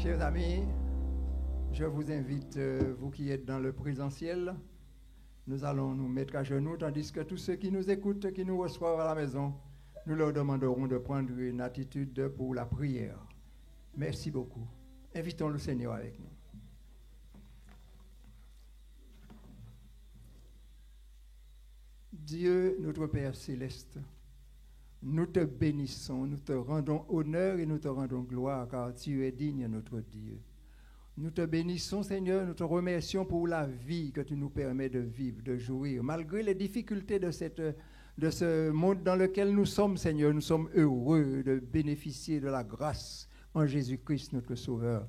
Chers amis, je vous invite, vous qui êtes dans le présentiel, nous allons nous mettre à genoux, tandis que tous ceux qui nous écoutent, qui nous reçoivent à la maison, nous leur demanderons de prendre une attitude pour la prière. Merci beaucoup. Invitons le Seigneur avec nous. Dieu, notre Père céleste, nous te bénissons, nous te rendons honneur et nous te rendons gloire, car tu es digne, notre Dieu. Nous te bénissons, Seigneur, nous te remercions pour la vie que tu nous permets de vivre, de jouir. Malgré les difficultés de ce monde dans lequel nous sommes, Seigneur, nous sommes heureux de bénéficier de la grâce en Jésus-Christ, notre Sauveur.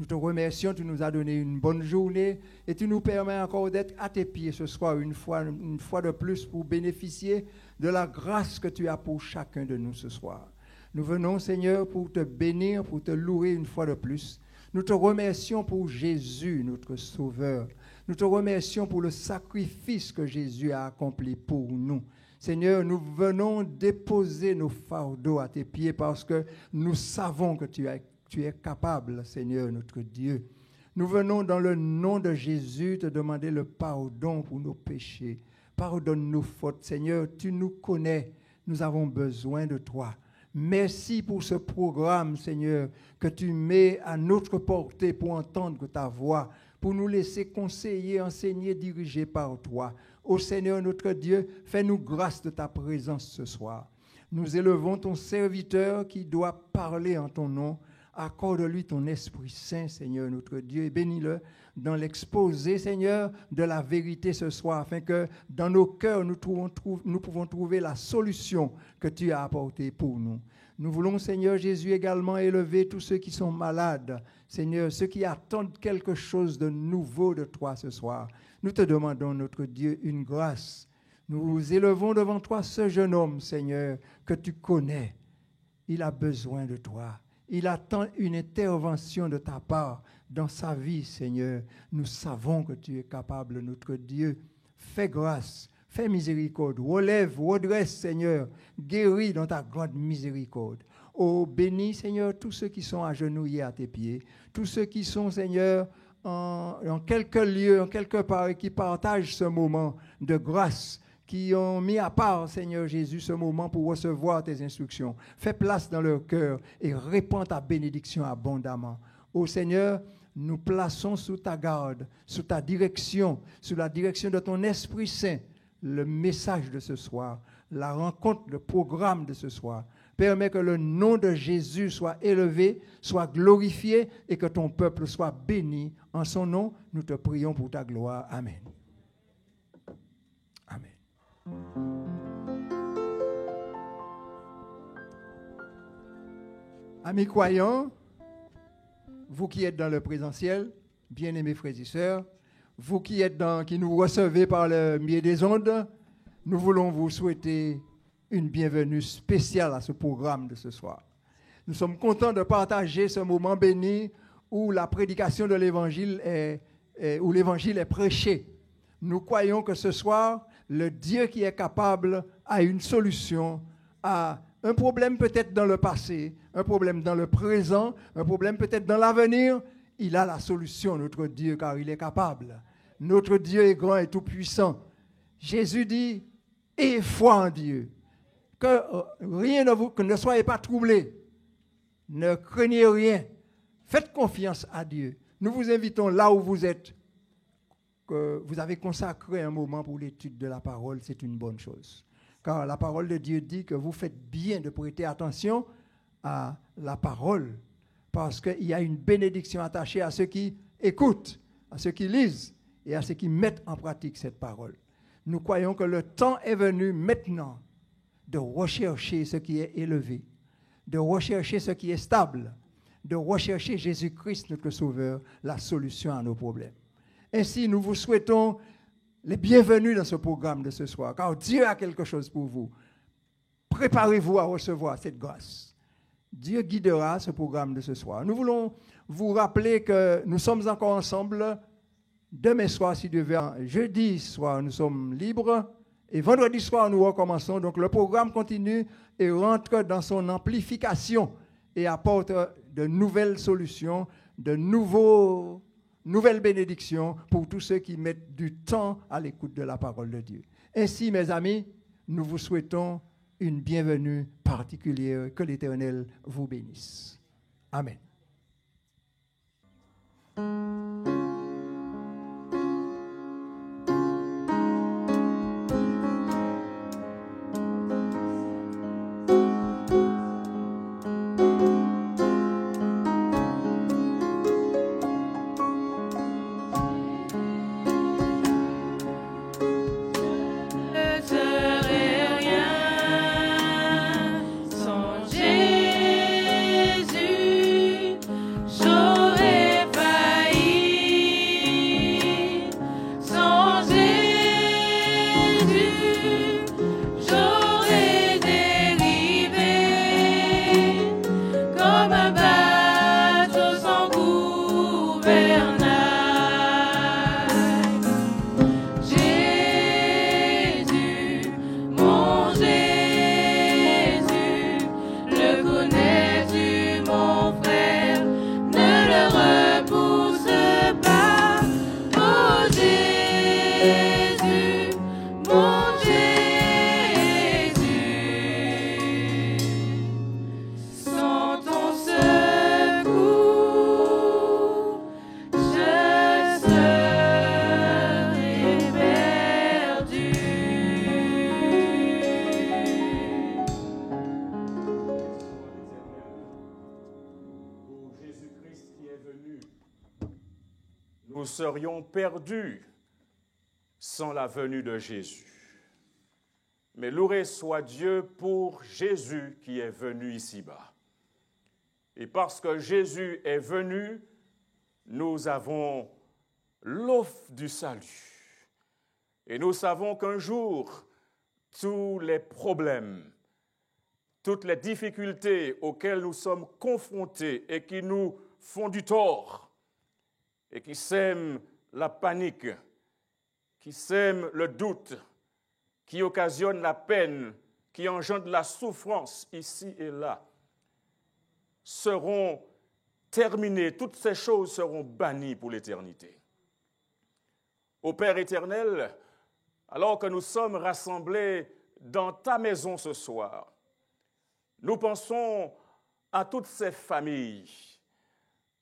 Nous te remercions, tu nous as donné une bonne journée et tu nous permets encore d'être à tes pieds ce soir une fois de plus pour bénéficier de la grâce que tu as pour chacun de nous ce soir. Nous venons, Seigneur, pour te bénir, pour te louer une fois de plus. Nous te remercions pour Jésus, notre Sauveur. Nous te remercions pour le sacrifice que Jésus a accompli pour nous. Seigneur, nous venons déposer nos fardeaux à tes pieds parce que nous savons que tu es capable, Seigneur, notre Dieu. Nous venons dans le nom de Jésus te demander le pardon pour nos péchés. Pardonne nos fautes, Seigneur, tu nous connais. Nous avons besoin de toi. Merci pour ce programme, Seigneur, que tu mets à notre portée pour entendre ta voix, pour nous laisser conseiller, enseigner, diriger par toi. Ô Seigneur, notre Dieu, fais-nous grâce de ta présence ce soir. Nous élevons ton serviteur qui doit parler en ton nom. Accorde-lui ton Esprit Saint, Seigneur, notre Dieu, et bénis-le dans l'exposé, Seigneur, de la vérité ce soir, afin que dans nos cœurs, nous pouvons trouver la solution que tu as apportée pour nous. Nous voulons, Seigneur Jésus, également élever tous ceux qui sont malades, Seigneur, ceux qui attendent quelque chose de nouveau de toi ce soir. Nous te demandons, notre Dieu, une grâce. Nous élevons devant toi ce jeune homme, Seigneur, que tu connais. Il a besoin de toi. Il attend une intervention de ta part dans sa vie, Seigneur. Nous savons que tu es capable, notre Dieu. Fais grâce, fais miséricorde. Relève, redresse, Seigneur. Guéris dans ta grande miséricorde. Oh, bénis, Seigneur, tous ceux qui sont agenouillés à tes pieds. Tous ceux qui sont, Seigneur, en quelque lieu, en quelque part, et qui partagent ce moment de grâce, qui ont mis à part, Seigneur Jésus, ce moment pour recevoir tes instructions. Fais place dans leur cœur et répands ta bénédiction abondamment. Ô Seigneur, nous plaçons sous ta garde, sous ta direction, sous la direction de ton Esprit Saint, le message de ce soir, la rencontre, le programme de ce soir. Permets que le nom de Jésus soit élevé, soit glorifié et que ton peuple soit béni. En son nom, nous te prions pour ta gloire. Amen. Amen. Amis croyants, vous qui êtes dans le présentiel, bien-aimés frères et sœurs, vous qui nous recevez par le biais des ondes, nous voulons vous souhaiter une bienvenue spéciale à ce programme de ce soir. Nous sommes contents de partager ce moment béni où la prédication de l'Évangile où l'Évangile est prêché. Nous croyons que ce soir, le Dieu qui est capable a une solution à un problème peut-être dans le passé, un problème dans le présent, un problème peut-être dans l'avenir. Il a la solution, notre Dieu, car il est capable. Notre Dieu est grand et tout-puissant. Jésus dit, ayez foi en Dieu, que ne soyez pas troublés, ne craignez rien, faites confiance à Dieu. Nous vous invitons là où vous êtes, que vous avez consacré un moment pour l'étude de la parole, c'est une bonne chose. Car la parole de Dieu dit que vous faites bien de prêter attention à la parole, parce qu'il y a une bénédiction attachée à ceux qui écoutent, à ceux qui lisent et à ceux qui mettent en pratique cette parole. Nous croyons que le temps est venu maintenant de rechercher ce qui est élevé, de rechercher ce qui est stable, de rechercher Jésus-Christ, notre Sauveur, la solution à nos problèmes. Ainsi, nous vous souhaitons les bienvenus dans ce programme de ce soir, car Dieu a quelque chose pour vous. Préparez-vous à recevoir cette grâce. Dieu guidera ce programme de ce soir. Nous voulons vous rappeler que nous sommes encore ensemble demain soir, si Dieu veut. Jeudi soir, nous sommes libres. Et vendredi soir, nous recommençons. Donc, le programme continue et rentre dans son amplification et apporte de nouvelles solutions de nouvelles bénédictions pour tous ceux qui mettent du temps à l'écoute de la parole de Dieu. Ainsi, mes amis, nous vous souhaitons une bienvenue particulière. Que l'Éternel vous bénisse. Amen. Nous serions perdus sans la venue de Jésus. Mais loué soit Dieu pour Jésus qui est venu ici-bas. Et parce que Jésus est venu, nous avons l'offre du salut. Et nous savons qu'un jour, tous les problèmes, toutes les difficultés auxquelles nous sommes confrontés et qui nous font du tort, et qui sèment la panique, qui sèment le doute, qui occasionnent la peine, qui engendrent la souffrance ici et là, seront terminées, toutes ces choses seront bannies pour l'éternité. Ô Père éternel, alors que nous sommes rassemblés dans ta maison ce soir, nous pensons à toutes ces familles,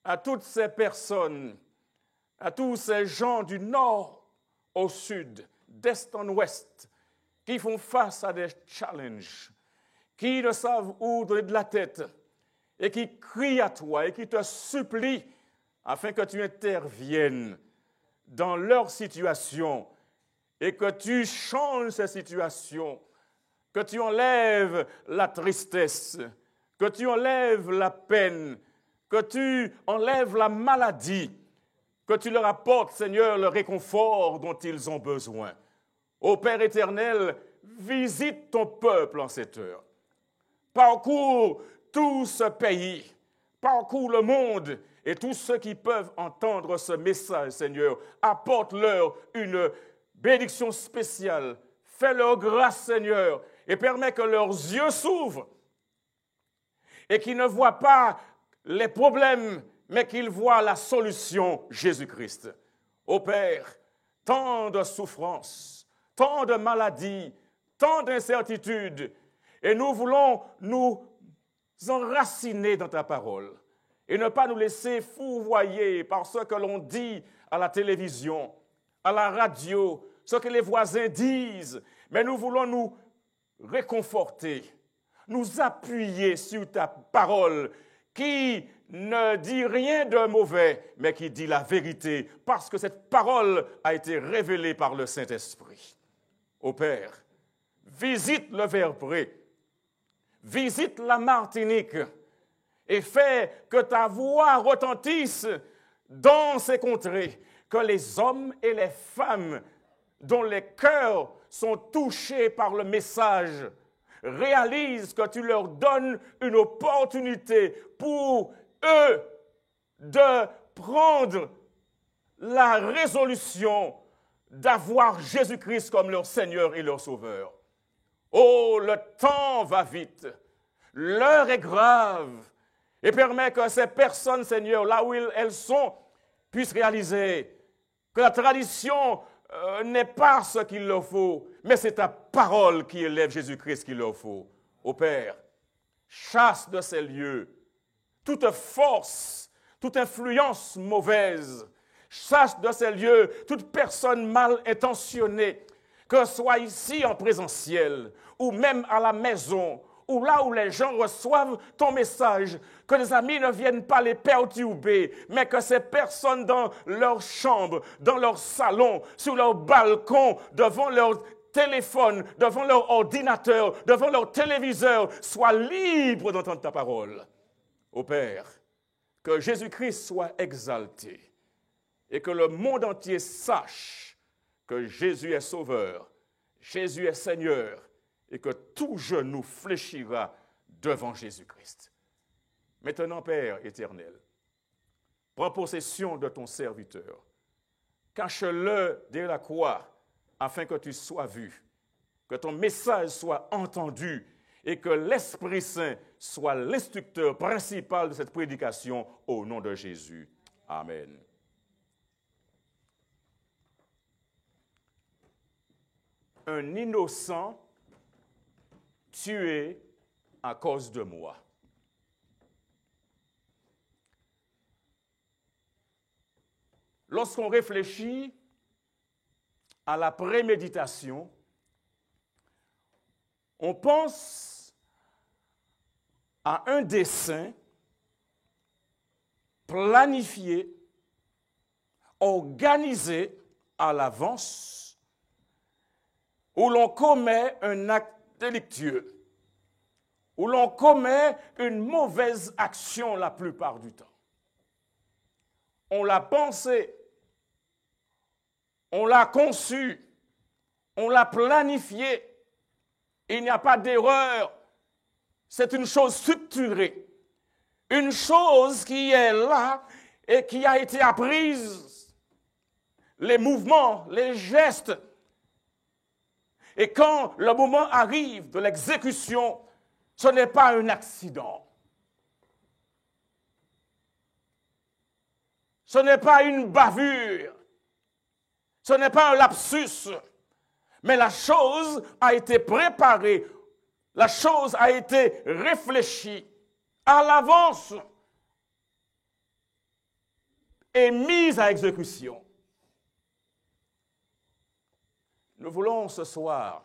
à toutes ces personnes, à tous ces gens du nord au sud, d'est en ouest, qui font face à des challenges, qui ne savent où donner de la tête, et qui crient à toi et qui te supplient afin que tu interviennes dans leur situation et que tu changes ces situations, que tu enlèves la tristesse, que tu enlèves la peine, que tu enlèves la maladie, que tu leur apportes, Seigneur, le réconfort dont ils ont besoin. Ô Père éternel, visite ton peuple en cette heure. Parcours tout ce pays, parcours le monde, et tous ceux qui peuvent entendre ce message, Seigneur, apporte-leur une bénédiction spéciale. Fais-leur grâce, Seigneur, et permets que leurs yeux s'ouvrent et qu'ils ne voient pas les problèmes, mais qu'ils voient la solution, Jésus-Christ. Ô Père, tant de souffrances, tant de maladies, tant d'incertitudes, et nous voulons nous enraciner dans ta parole et ne pas nous laisser fourvoyer par ce que l'on dit à la télévision, à la radio, ce que les voisins disent, mais nous voulons nous réconforter, nous appuyer sur ta parole qui ne dit rien de mauvais, mais qui dit la vérité, parce que cette parole a été révélée par le Saint-Esprit. Ô Père, visite le Verbré, visite la Martinique et fais que ta voix retentisse dans ces contrées, que les hommes et les femmes dont les cœurs sont touchés par le message réalisent que tu leur donnes une opportunité pour eux de prendre la résolution d'avoir Jésus-Christ comme leur Seigneur et leur Sauveur. Oh, le temps va vite, l'heure est grave, Et permets que ces personnes, Seigneur, là où elles sont, puissent réaliser que la tradition n'est pas ce qu'il leur faut, mais c'est ta parole qui élève Jésus-Christ qu'il leur faut. Ô Père, chasse de ces lieux toute force, toute influence mauvaise, chasse de ces lieux toute personne mal intentionnée, que ce soit ici en présentiel ou même à la maison, ou là où les gens reçoivent ton message, que les amis ne viennent pas les perturber, mais que ces personnes dans leur chambre, dans leur salon, sur leur balcon, devant leur téléphone, devant leur ordinateur, devant leur téléviseur, soient libres d'entendre ta parole. Ô Père, que Jésus-Christ soit exalté et que le monde entier sache que Jésus est sauveur, Jésus est Seigneur, et que tout genou fléchira devant Jésus-Christ. Maintenant, Père éternel, prends possession de ton serviteur. Cache-le dès la croix, afin que tu sois vu, que ton message soit entendu et que l'Esprit Saint soit l'instructeur principal de cette prédication au nom de Jésus. Amen. Un innocent tué à cause de moi. Lorsqu'on réfléchit à la préméditation, on pense à un dessein planifié, organisé à l'avance, où l'on commet un acte délictueux, où l'on commet une mauvaise action la plupart du temps. On l'a pensé, on l'a conçu, on l'a planifié. Il n'y a pas d'erreur. C'est une chose structurée, une chose qui est là et qui a été apprise. Les mouvements, les gestes. Et quand le moment arrive de l'exécution, ce n'est pas un accident. Ce n'est pas une bavure. Ce n'est pas un lapsus. Mais la chose a été préparée. La chose a été réfléchie à l'avance et mise à exécution. Nous voulons ce soir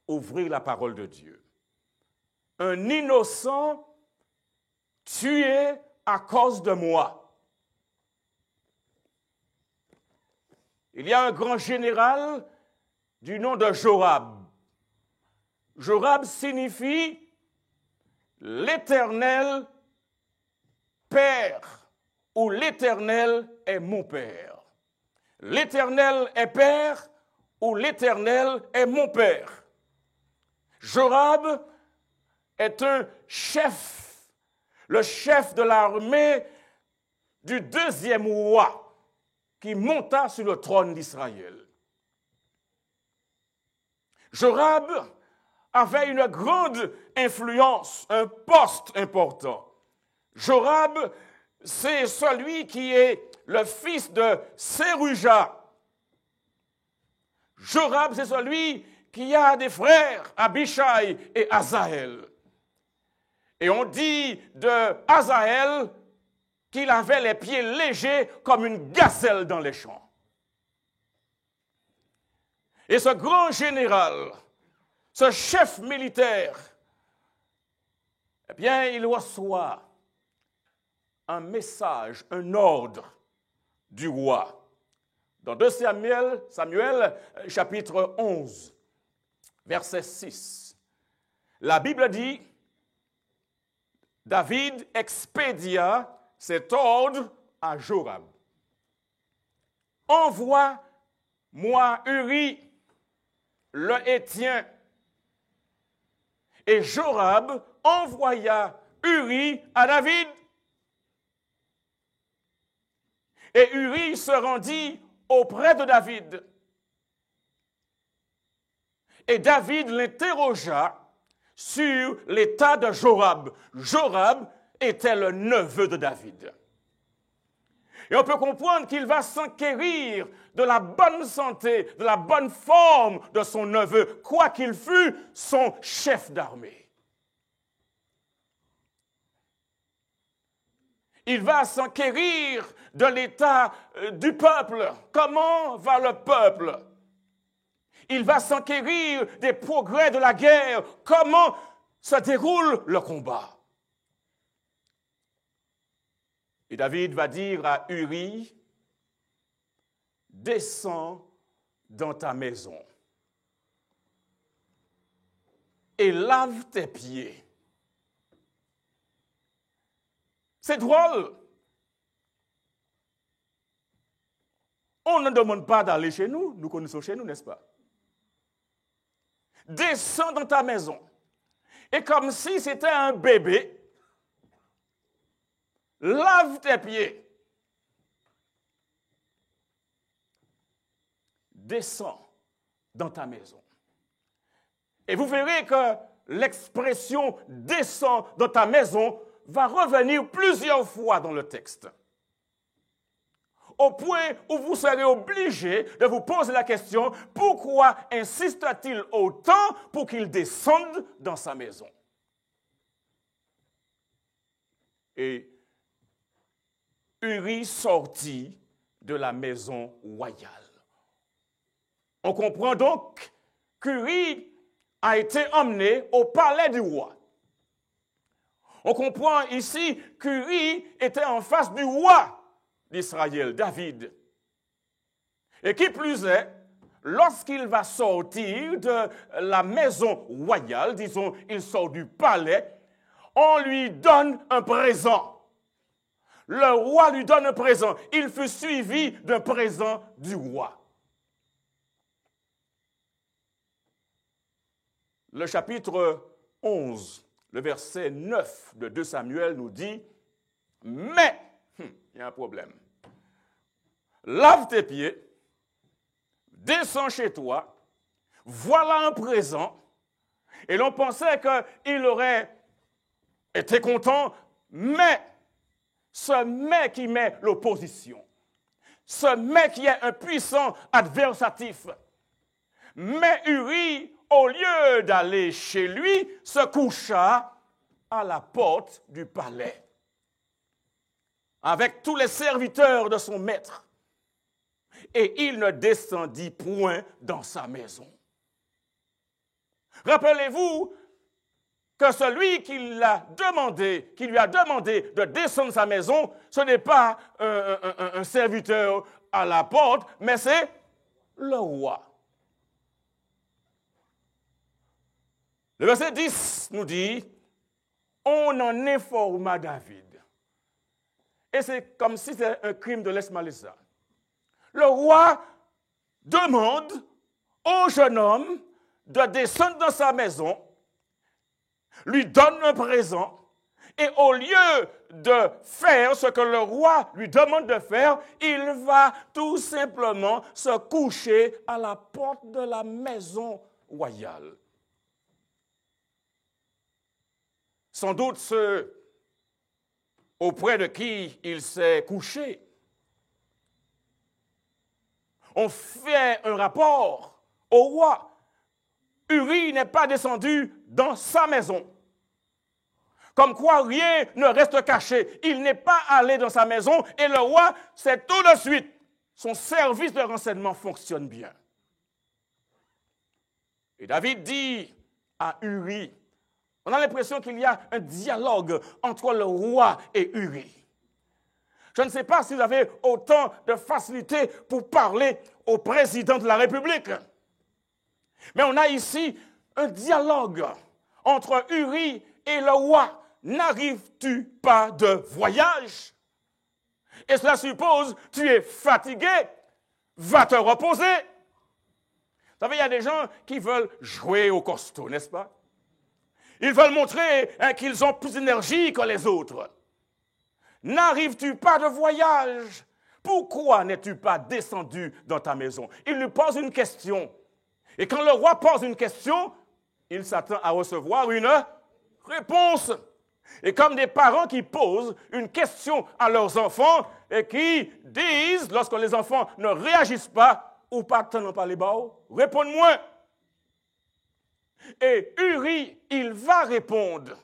ouvrir la parole de Dieu. Un innocent tué à cause de moi. Il y a un grand général du nom de Jorab. Jorab signifie l'Éternel Père ou l'Éternel est mon Père. L'Éternel est Père ou l'Éternel est mon Père. Jorab est un chef, le chef de l'armée du deuxième roi qui monta sur le trône d'Israël. Jorab avait une grande influence, un poste important. Jorab, c'est celui qui est le fils de Séruja. Jorab, c'est celui qui a des frères, Abishai et Azaël. Et on dit de Azaël qu'il avait les pieds légers comme une gazelle dans les champs. Et ce grand général, ce chef militaire, eh bien, il reçoit un message, un ordre du roi. Dans 2 Samuel, chapitre 11, verset 6, la Bible dit, David expédia cet ordre à Jorab. Envoie-moi Uri, le Héthien. Et Jorab envoya Uri à David. Et Uri se rendit auprès de David. Et David l'interrogea sur l'état de Jorab. Jorab était le neveu de David. Et on peut comprendre qu'il va s'enquérir de la bonne santé, de la bonne forme de son neveu, quoiqu'il fût son chef d'armée. Il va s'enquérir de l'état du peuple. Comment va le peuple? Il va s'enquérir des progrès de la guerre. Comment se déroule le combat? Et David va dire à Uri, descends dans ta maison et lave tes pieds. C'est drôle. On ne demande pas d'aller chez nous, nous connaissons chez nous, n'est-ce pas? Descends dans ta maison. Et comme si c'était un bébé, lave tes pieds. Descends dans ta maison. Et vous verrez que l'expression « descends dans ta maison » va revenir plusieurs fois dans le texte. Au point où vous serez obligé de vous poser la question « Pourquoi insiste-t-il autant pour qu'il descende dans sa maison ?» Et Uri sortit de la maison royale. On comprend donc qu'Uri a été emmené au palais du roi. On comprend ici qu'Uri était en face du roi d'Israël, David. Et qui plus est, lorsqu'il va sortir de la maison royale, disons, il sort du palais, on lui donne un présent. Le roi lui donne un présent. Il fut suivi d'un présent du roi. Le chapitre 11, le verset 9 de 2 Samuel nous dit « Mais, il y a un problème. Lave tes pieds, descends chez toi, voilà un présent. » Et l'on pensait qu'il aurait été content, mais ce mais qui met l'opposition, ce mais qui est un puissant adversatif. Mais Uri, au lieu d'aller chez lui, se coucha à la porte du palais, avec tous les serviteurs de son maître, et il ne descendit point dans sa maison. Rappelez-vous que celui qui lui a demandé de descendre sa maison, ce n'est pas un serviteur à la porte, mais c'est le roi. Le verset 10 nous dit, on en informa David. Et c'est comme si c'était un crime de lèse-majesté. Le roi demande au jeune homme de descendre dans sa maison, lui donne un présent, et au lieu de faire ce que le roi lui demande de faire, il va tout simplement se coucher à la porte de la maison royale. Sans doute ceux auprès de qui il s'est couché ont fait un rapport au roi. Uri n'est pas descendu dans sa maison. Comme quoi rien ne reste caché. Il n'est pas allé dans sa maison et le roi sait tout de suite. Son service de renseignement fonctionne bien. Et David dit à Uri, on a l'impression qu'il y a un dialogue entre le roi et Uri. Je ne sais pas si vous avez autant de facilité pour parler au président de la République. Mais on a ici un dialogue entre Uri et le roi. N'arrives-tu pas de voyage? Et cela suppose que tu es fatigué, va te reposer. Vous savez, il y a des gens qui veulent jouer au costaud, n'est-ce pas? Ils veulent montrer qu'ils ont plus d'énergie que les autres. N'arrives-tu pas de voyage? Pourquoi n'es-tu pas descendu dans ta maison? Il lui pose une question. Et quand le roi pose une question, il s'attend à recevoir une réponse. Et comme des parents qui posent une question à leurs enfants et qui disent, lorsque les enfants ne réagissent pas, ou pas tenant par les barreaux, réponds-moi. Et Uri, il va répondre.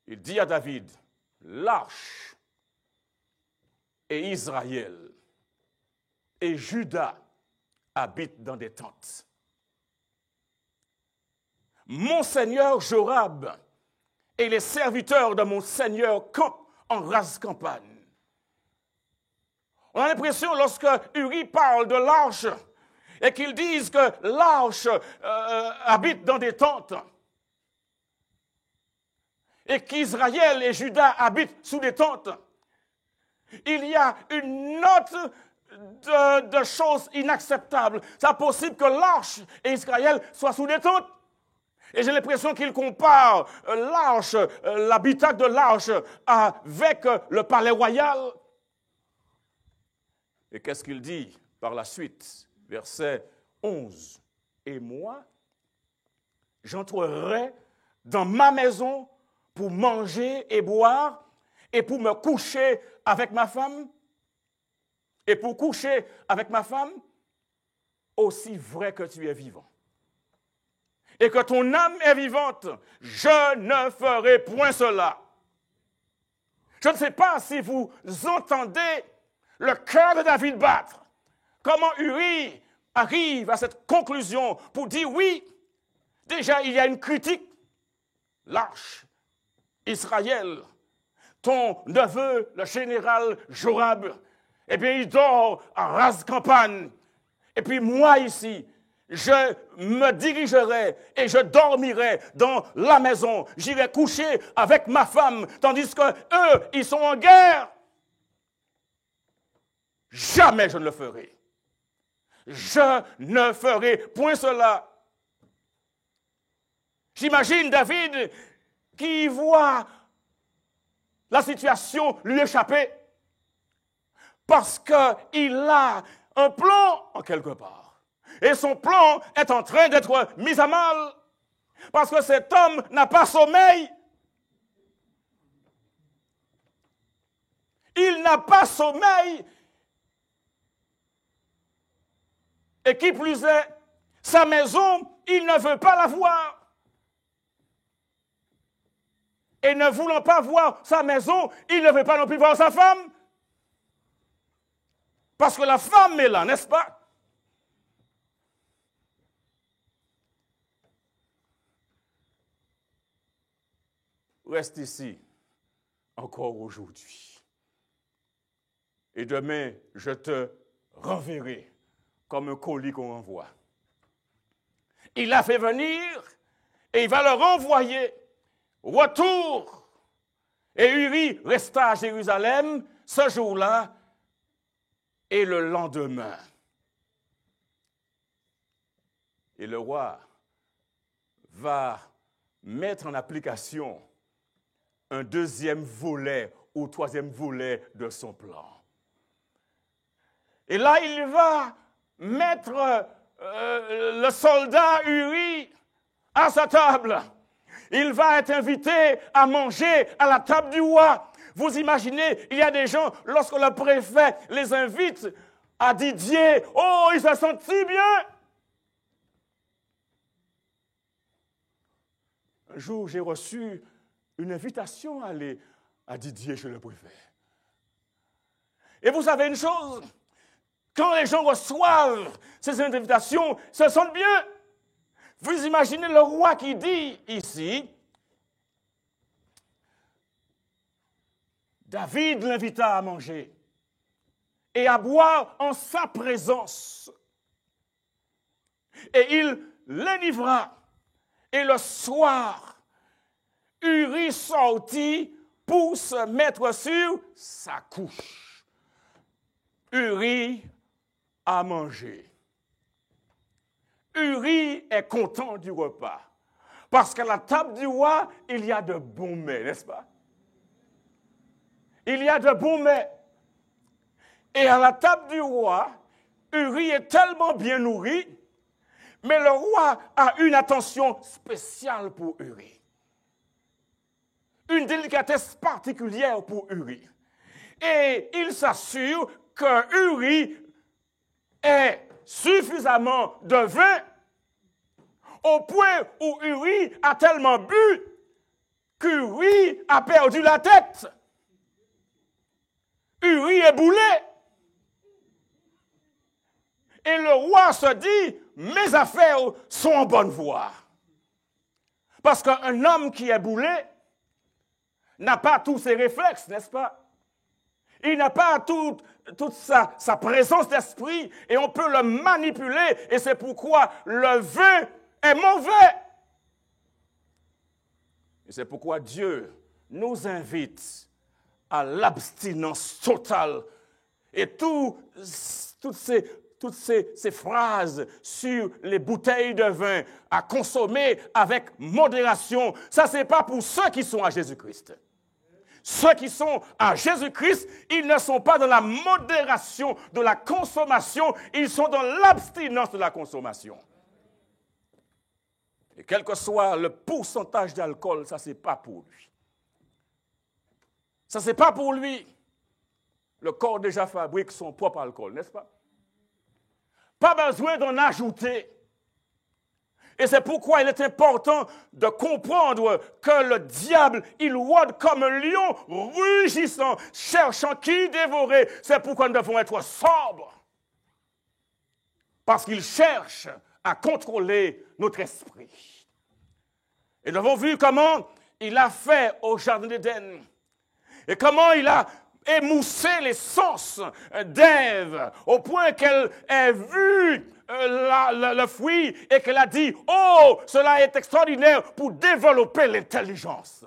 Il dit à David, l'arche et Israël et Juda habitent dans des tentes. Mon seigneur Jorab et les serviteurs de mon seigneur campent en rase campagne. On a l'impression, lorsque Uri parle de l'arche, et qu'ils disent que l'arche habite dans des tentes, et qu'Israël et Juda habitent sous des tentes, il y a une note de choses inacceptables. C'est possible que l'arche et Israël soient sous des tentes. Et j'ai l'impression qu'il compare l'arche, l'habitacle de l'arche avec le palais royal. Et qu'est-ce qu'il dit par la suite? Verset 11. Et moi, j'entrerai dans ma maison pour manger et boire et pour me coucher avec ma femme. Et pour coucher avec ma femme, aussi vrai que tu es vivant. Et que ton âme est vivante, je ne ferai point cela. Je ne sais pas si vous entendez le cœur de David battre. Comment Uri arrive à cette conclusion pour dire oui, déjà il y a une critique. L'arche, Israël, ton neveu, le général Jorab, eh bien il dort en rase campagne. Et puis moi ici, je me dirigerai et je dormirai dans la maison. J'irai coucher avec ma femme, tandis que eux, ils sont en guerre. Jamais je ne le ferai. Je ne ferai point cela. J'imagine David qui voit la situation lui échapper parce qu'il a un plan en quelque part. Et son plan est en train d'être mis à mal parce que cet homme n'a pas sommeil. Il n'a pas sommeil. Et qui plus est, sa maison, il ne veut pas la voir. Et ne voulant pas voir sa maison, il ne veut pas non plus voir sa femme. Parce que la femme est là, n'est-ce pas? Reste ici encore aujourd'hui. Et demain, je te renverrai comme un colis qu'on envoie. Il l'a fait venir et il va le renvoyer. Retour. Et Uri resta à Jérusalem ce jour-là et le lendemain. Et le roi va mettre en application un deuxième volet ou troisième volet de son plan. Et là, il va mettre le soldat Uri à sa table. Il va être invité à manger à la table du roi. Vous imaginez, il y a des gens, lorsque le préfet les invite à Didier, oh, ils se sentent si bien. Un jour, j'ai reçu une invitation à aller à Didier chez le préfet. Et vous savez une chose, quand les gens reçoivent ces invitations, ils se sentent bien. Vous imaginez le roi qui dit ici, David l'invita à manger et à boire en sa présence. Et il l'enivra. Et le soir, Uri sortit pour se mettre sur sa couche. Uri a mangé. Uri est content du repas. Parce qu'à la table du roi, il y a de bons mets, n'est-ce pas? Il y a de bons mets. Et à la table du roi, Uri est tellement bien nourri, mais le roi a une attention spéciale pour Uri. une délicatesse particulière pour Uri. Et il s'assure que Uri ait suffisamment de vin au point où Uri a tellement bu qu'Uri a perdu la tête. Uri est boulé. Et le roi se dit, mes affaires sont en bonne voie. Parce qu'un homme qui est boulé n'a pas tous ses réflexes, n'est-ce pas? Il n'a pas toute sa présence d'esprit et on peut le manipuler et c'est pourquoi le vin est mauvais. Et c'est pourquoi Dieu nous invite à l'abstinence totale. Et toutes ces phrases sur les bouteilles de vin à consommer avec modération, ça c'est pas pour ceux qui sont à Jésus-Christ. Ceux qui sont à Jésus-Christ, ils ne sont pas dans la modération de la consommation, ils sont dans l'abstinence de la consommation. Et quel que soit le pourcentage d'alcool, ça c'est pas pour lui. Ça c'est pas pour lui. Le corps déjà fabrique son propre alcool, n'est-ce pas? Pas besoin d'en ajouter. Et c'est pourquoi il est important de comprendre que le diable, il rôde comme un lion rugissant, cherchant qui dévorer. C'est pourquoi nous devons être sobres. Parce qu'il cherche à contrôler notre esprit. Et nous avons vu comment il a fait au Jardin d'Éden. Et comment il a émoussé les sens d'Ève au point qu'elle ait vu le fruit et qu'elle a dit « Oh, cela est extraordinaire pour développer l'intelligence. »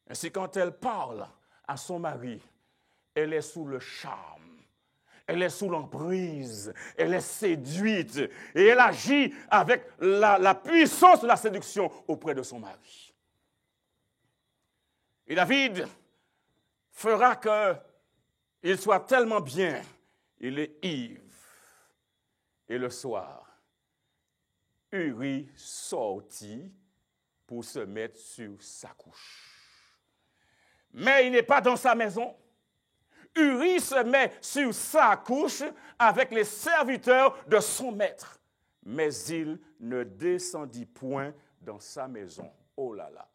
Ainsi, quand elle parle à son mari, elle est sous le charme, elle est sous l'emprise, elle est séduite et elle agit avec la puissance de la séduction auprès de son mari. Et David fera qu'il soit tellement bien, il est ivre. Et le soir, Uri sortit pour se mettre sur sa couche. Mais il n'est pas dans sa maison. Uri se met sur sa couche avec les serviteurs de son maître. Mais il ne descendit point dans sa maison. Oh là là!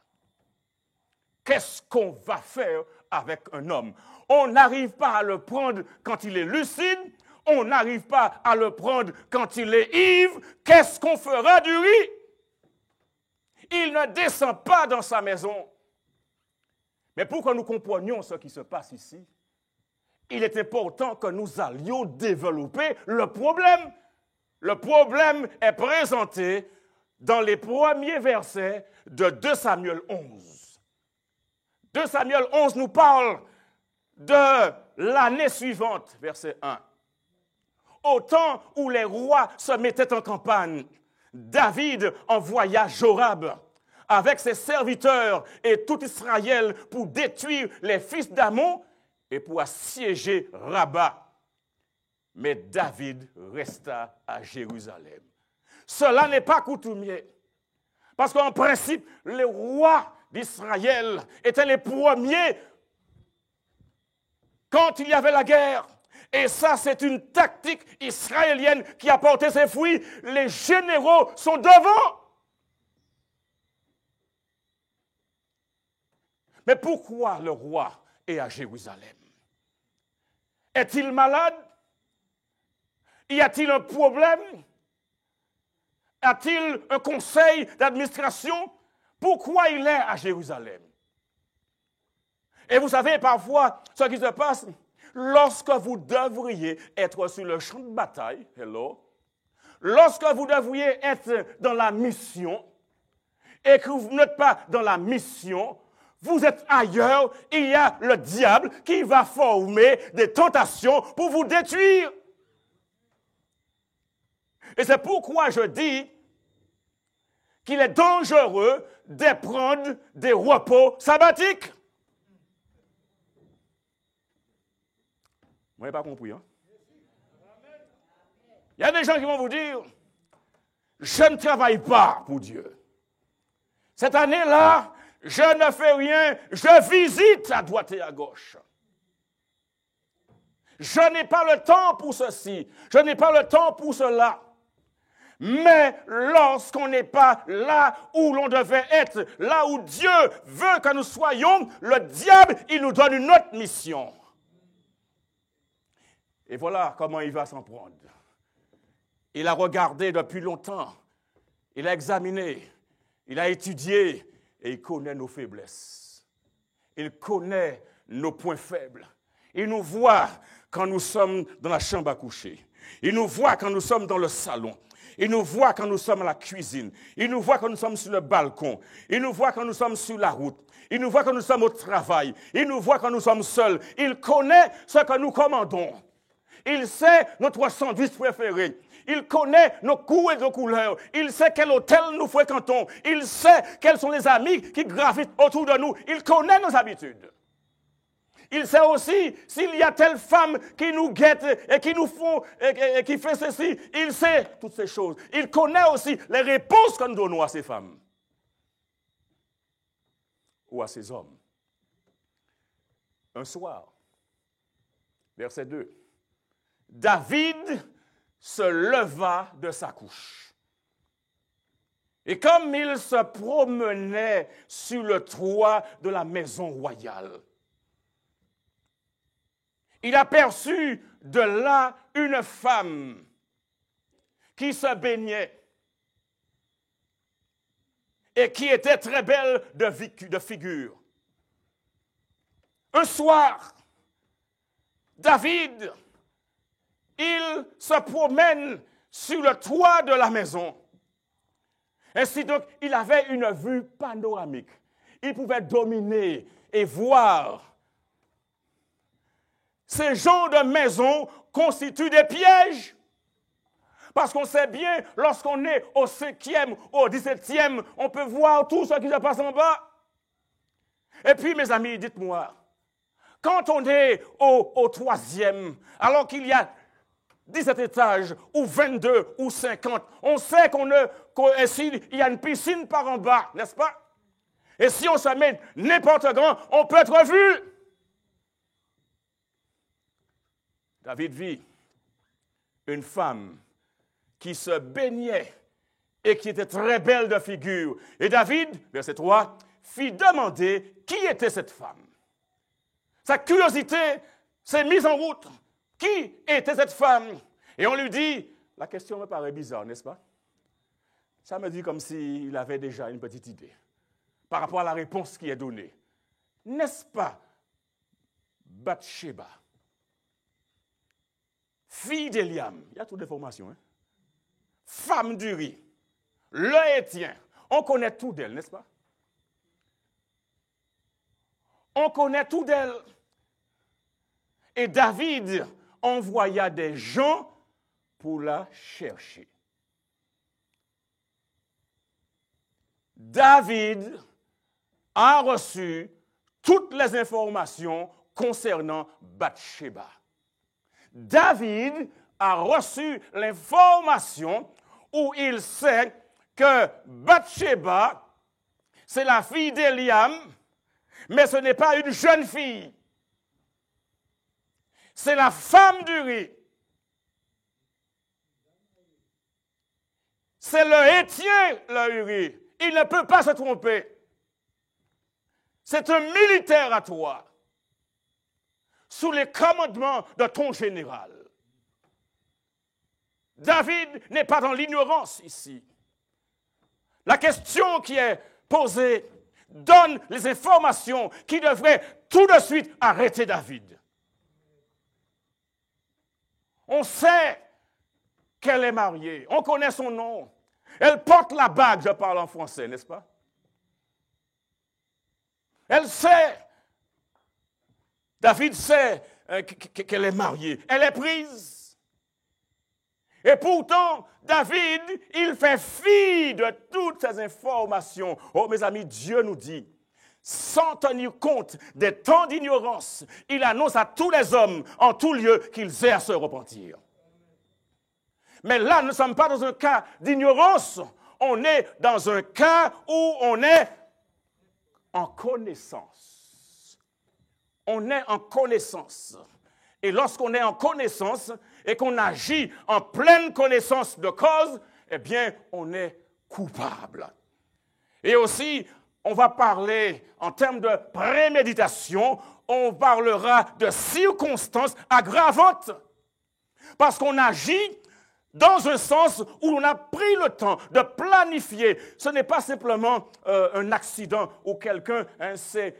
Qu'est-ce qu'on va faire avec un homme? On n'arrive pas à le prendre quand il est lucide, on n'arrive pas à le prendre quand il est ivre. Qu'est-ce qu'on fera d'Uri? Il ne descend pas dans sa maison. Mais pour que nous comprenions ce qui se passe ici, il est important que nous allions développer le problème. Le problème est présenté dans les premiers versets de 2 Samuel 11. 2 Samuel 11 nous parle de l'année suivante, verset 1. Au temps où les rois se mettaient en campagne, David envoya Jorab avec ses serviteurs et tout Israël pour détruire les fils d'Ammon et pour assiéger Rabat. Mais David resta à Jérusalem. Cela n'est pas coutumier, parce qu'en principe, les rois d'Israël étaient les premiers quand il y avait la guerre. Et ça, c'est une tactique israélienne qui a porté ses fruits. Les généraux sont devant. Mais pourquoi le roi est à Jérusalem? Est-il malade? Y a-t-il un problème? A-t-il un conseil d'administration? Pourquoi il est à Jérusalem? Et vous savez parfois ce qui se passe lorsque vous devriez être sur le champ de bataille, lorsque vous devriez être dans la mission et que vous n'êtes pas dans la mission, vous êtes ailleurs, il y a le diable qui va former des tentations pour vous détruire. Et c'est pourquoi je dis qu'il est dangereux de prendre des repos sabbatiques. Vous n'avez pas compris, hein? Il y a des gens qui vont vous dire, je ne travaille pas pour Dieu. Cette année-là, je ne fais rien, je visite à droite et à gauche. Je n'ai pas le temps pour ceci, je n'ai pas le temps pour cela. Mais lorsqu'on n'est pas là où l'on devait être, là où Dieu veut que nous soyons, le diable, il nous donne une autre mission. Et voilà comment il va s'en prendre. Il a regardé depuis longtemps, il a examiné, il a étudié et il connaît nos faiblesses. Il connaît nos points faibles. Il nous voit quand nous sommes dans la chambre à coucher. Il nous voit quand nous sommes dans le salon. Il nous voit quand nous sommes à la cuisine. Il nous voit quand nous sommes sur le balcon. Il nous voit quand nous sommes sur la route. Il nous voit quand nous sommes au travail. Il nous voit quand nous sommes seuls. Il connaît ce que nous commandons. Il sait notre sandwich préféré. Il connaît nos goûts et nos couleurs. Il sait quel hôtel nous fréquentons. Il sait quels sont les amis qui gravitent autour de nous. Il connaît nos habitudes. Il sait aussi s'il y a telle femme qui nous guette et qui nous font et qui fait ceci. Il sait toutes ces choses. Il connaît aussi les réponses que nous donnons à ces femmes ou à ces hommes. Un soir, verset 2, David se leva de sa couche. Et comme il se promenait sur le toit de la maison royale, il aperçut de là une femme qui se baignait et qui était très belle de figure. Un soir, David, il se promène sur le toit de la maison. Ainsi donc, il avait une vue panoramique. Il pouvait dominer et voir. Ces genres de maisons constituent des pièges. Parce qu'on sait bien, lorsqu'on est au 5e, au 17e, on peut voir tout ce qui se passe en bas. Et puis, mes amis, dites-moi, quand on est au 3e, alors qu'il y a 17 étages, ou 22, ou 50, on sait qu'il y a une piscine par en bas, n'est-ce pas? Et si on se met n'importe quand, on peut être vu. David vit une femme qui se baignait et qui était très belle de figure. Et David, verset 3, fit demander qui était cette femme. Sa curiosité s'est mise en route. Qui était cette femme? Et on lui dit, la question me paraît bizarre, n'est-ce pas? Ça me dit comme s'il avait déjà une petite idée par rapport à la réponse qui est donnée. N'est-ce pas Bathsheba, fille d'Eliam, il y a toutes les formations, hein? Femme d'Uri, le Héthien, on connaît tout d'elle, n'est-ce pas? On connaît tout d'elle. Et David envoya des gens pour la chercher. David a reçu toutes les informations concernant Bathsheba. David a reçu l'information où il sait que Bathsheba, c'est la fille d'Eliam, mais ce n'est pas une jeune fille. C'est la femme d'Uri. C'est le Héthien, le Uri. Il ne peut pas se tromper. C'est un militaire à toi, sous les commandements de ton général. David n'est pas dans l'ignorance ici. La question qui est posée donne les informations qui devraient tout de suite arrêter David. On sait qu'elle est mariée, on connaît son nom. Elle porte la bague, je parle en français, n'est-ce pas? Elle sait, David sait qu'elle est mariée, elle est prise. Et pourtant, David, il fait fi de toutes ces informations. Oh, mes amis, Dieu nous dit, sans tenir compte des temps d'ignorance, il annonce à tous les hommes, en tout lieu, qu'ils aient à se repentir. Mais là, nous ne sommes pas dans un cas d'ignorance. On est dans un cas où on est en connaissance. On est en connaissance. Et lorsqu'on est en connaissance et qu'on agit en pleine connaissance de cause, eh bien, on est coupable. Et aussi, on va parler en termes de préméditation, on parlera de circonstances aggravantes. Parce qu'on agit dans un sens où on a pris le temps de planifier. Ce n'est pas simplement un accident où quelqu'un s'est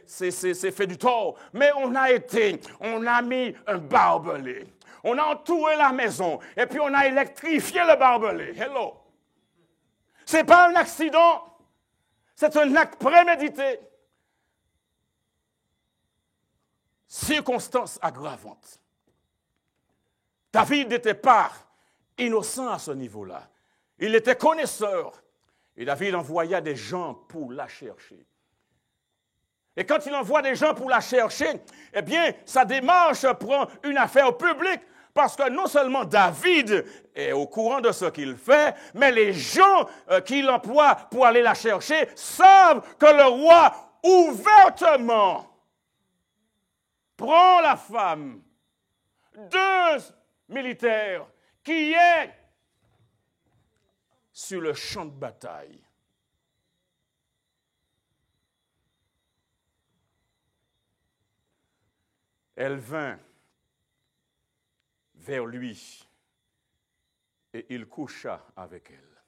fait du tort, mais on a mis un barbelé. On a entouré la maison et puis on a électrifié le barbelé. Hello! Ce n'est pas un accident, c'est un acte prémédité. Circonstances aggravantes. David n'était pas innocent à ce niveau-là. Il était connaisseur. Et David envoya des gens pour la chercher. Et quand il envoie des gens pour la chercher, eh bien, sa démarche prend une affaire publique. Parce que non seulement David est au courant de ce qu'il fait, mais les gens qu'il emploie pour aller la chercher savent que le roi ouvertement prend la femme d'un militaire qui est sur le champ de bataille. Elle vint vers lui et il coucha avec elle.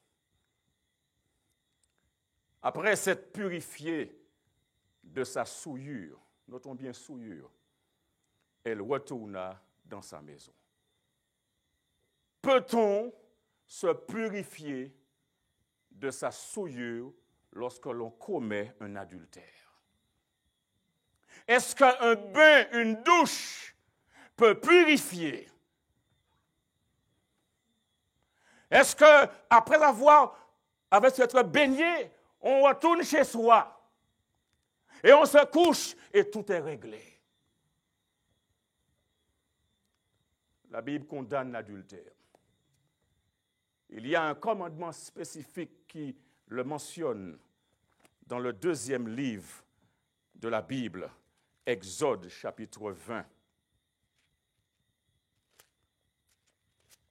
Après s'être purifiée de sa souillure, notons bien souillure, elle retourna dans sa maison. Peut-on se purifier de sa souillure lorsque l'on commet un adultère? Est-ce qu'un bain, une douche peut purifier? Est-ce qu'après s'être baigné, on retourne chez soi et on se couche et tout est réglé? La Bible condamne l'adultère. Il y a un commandement spécifique qui le mentionne dans le 2e livre de la Bible, Exode chapitre 20,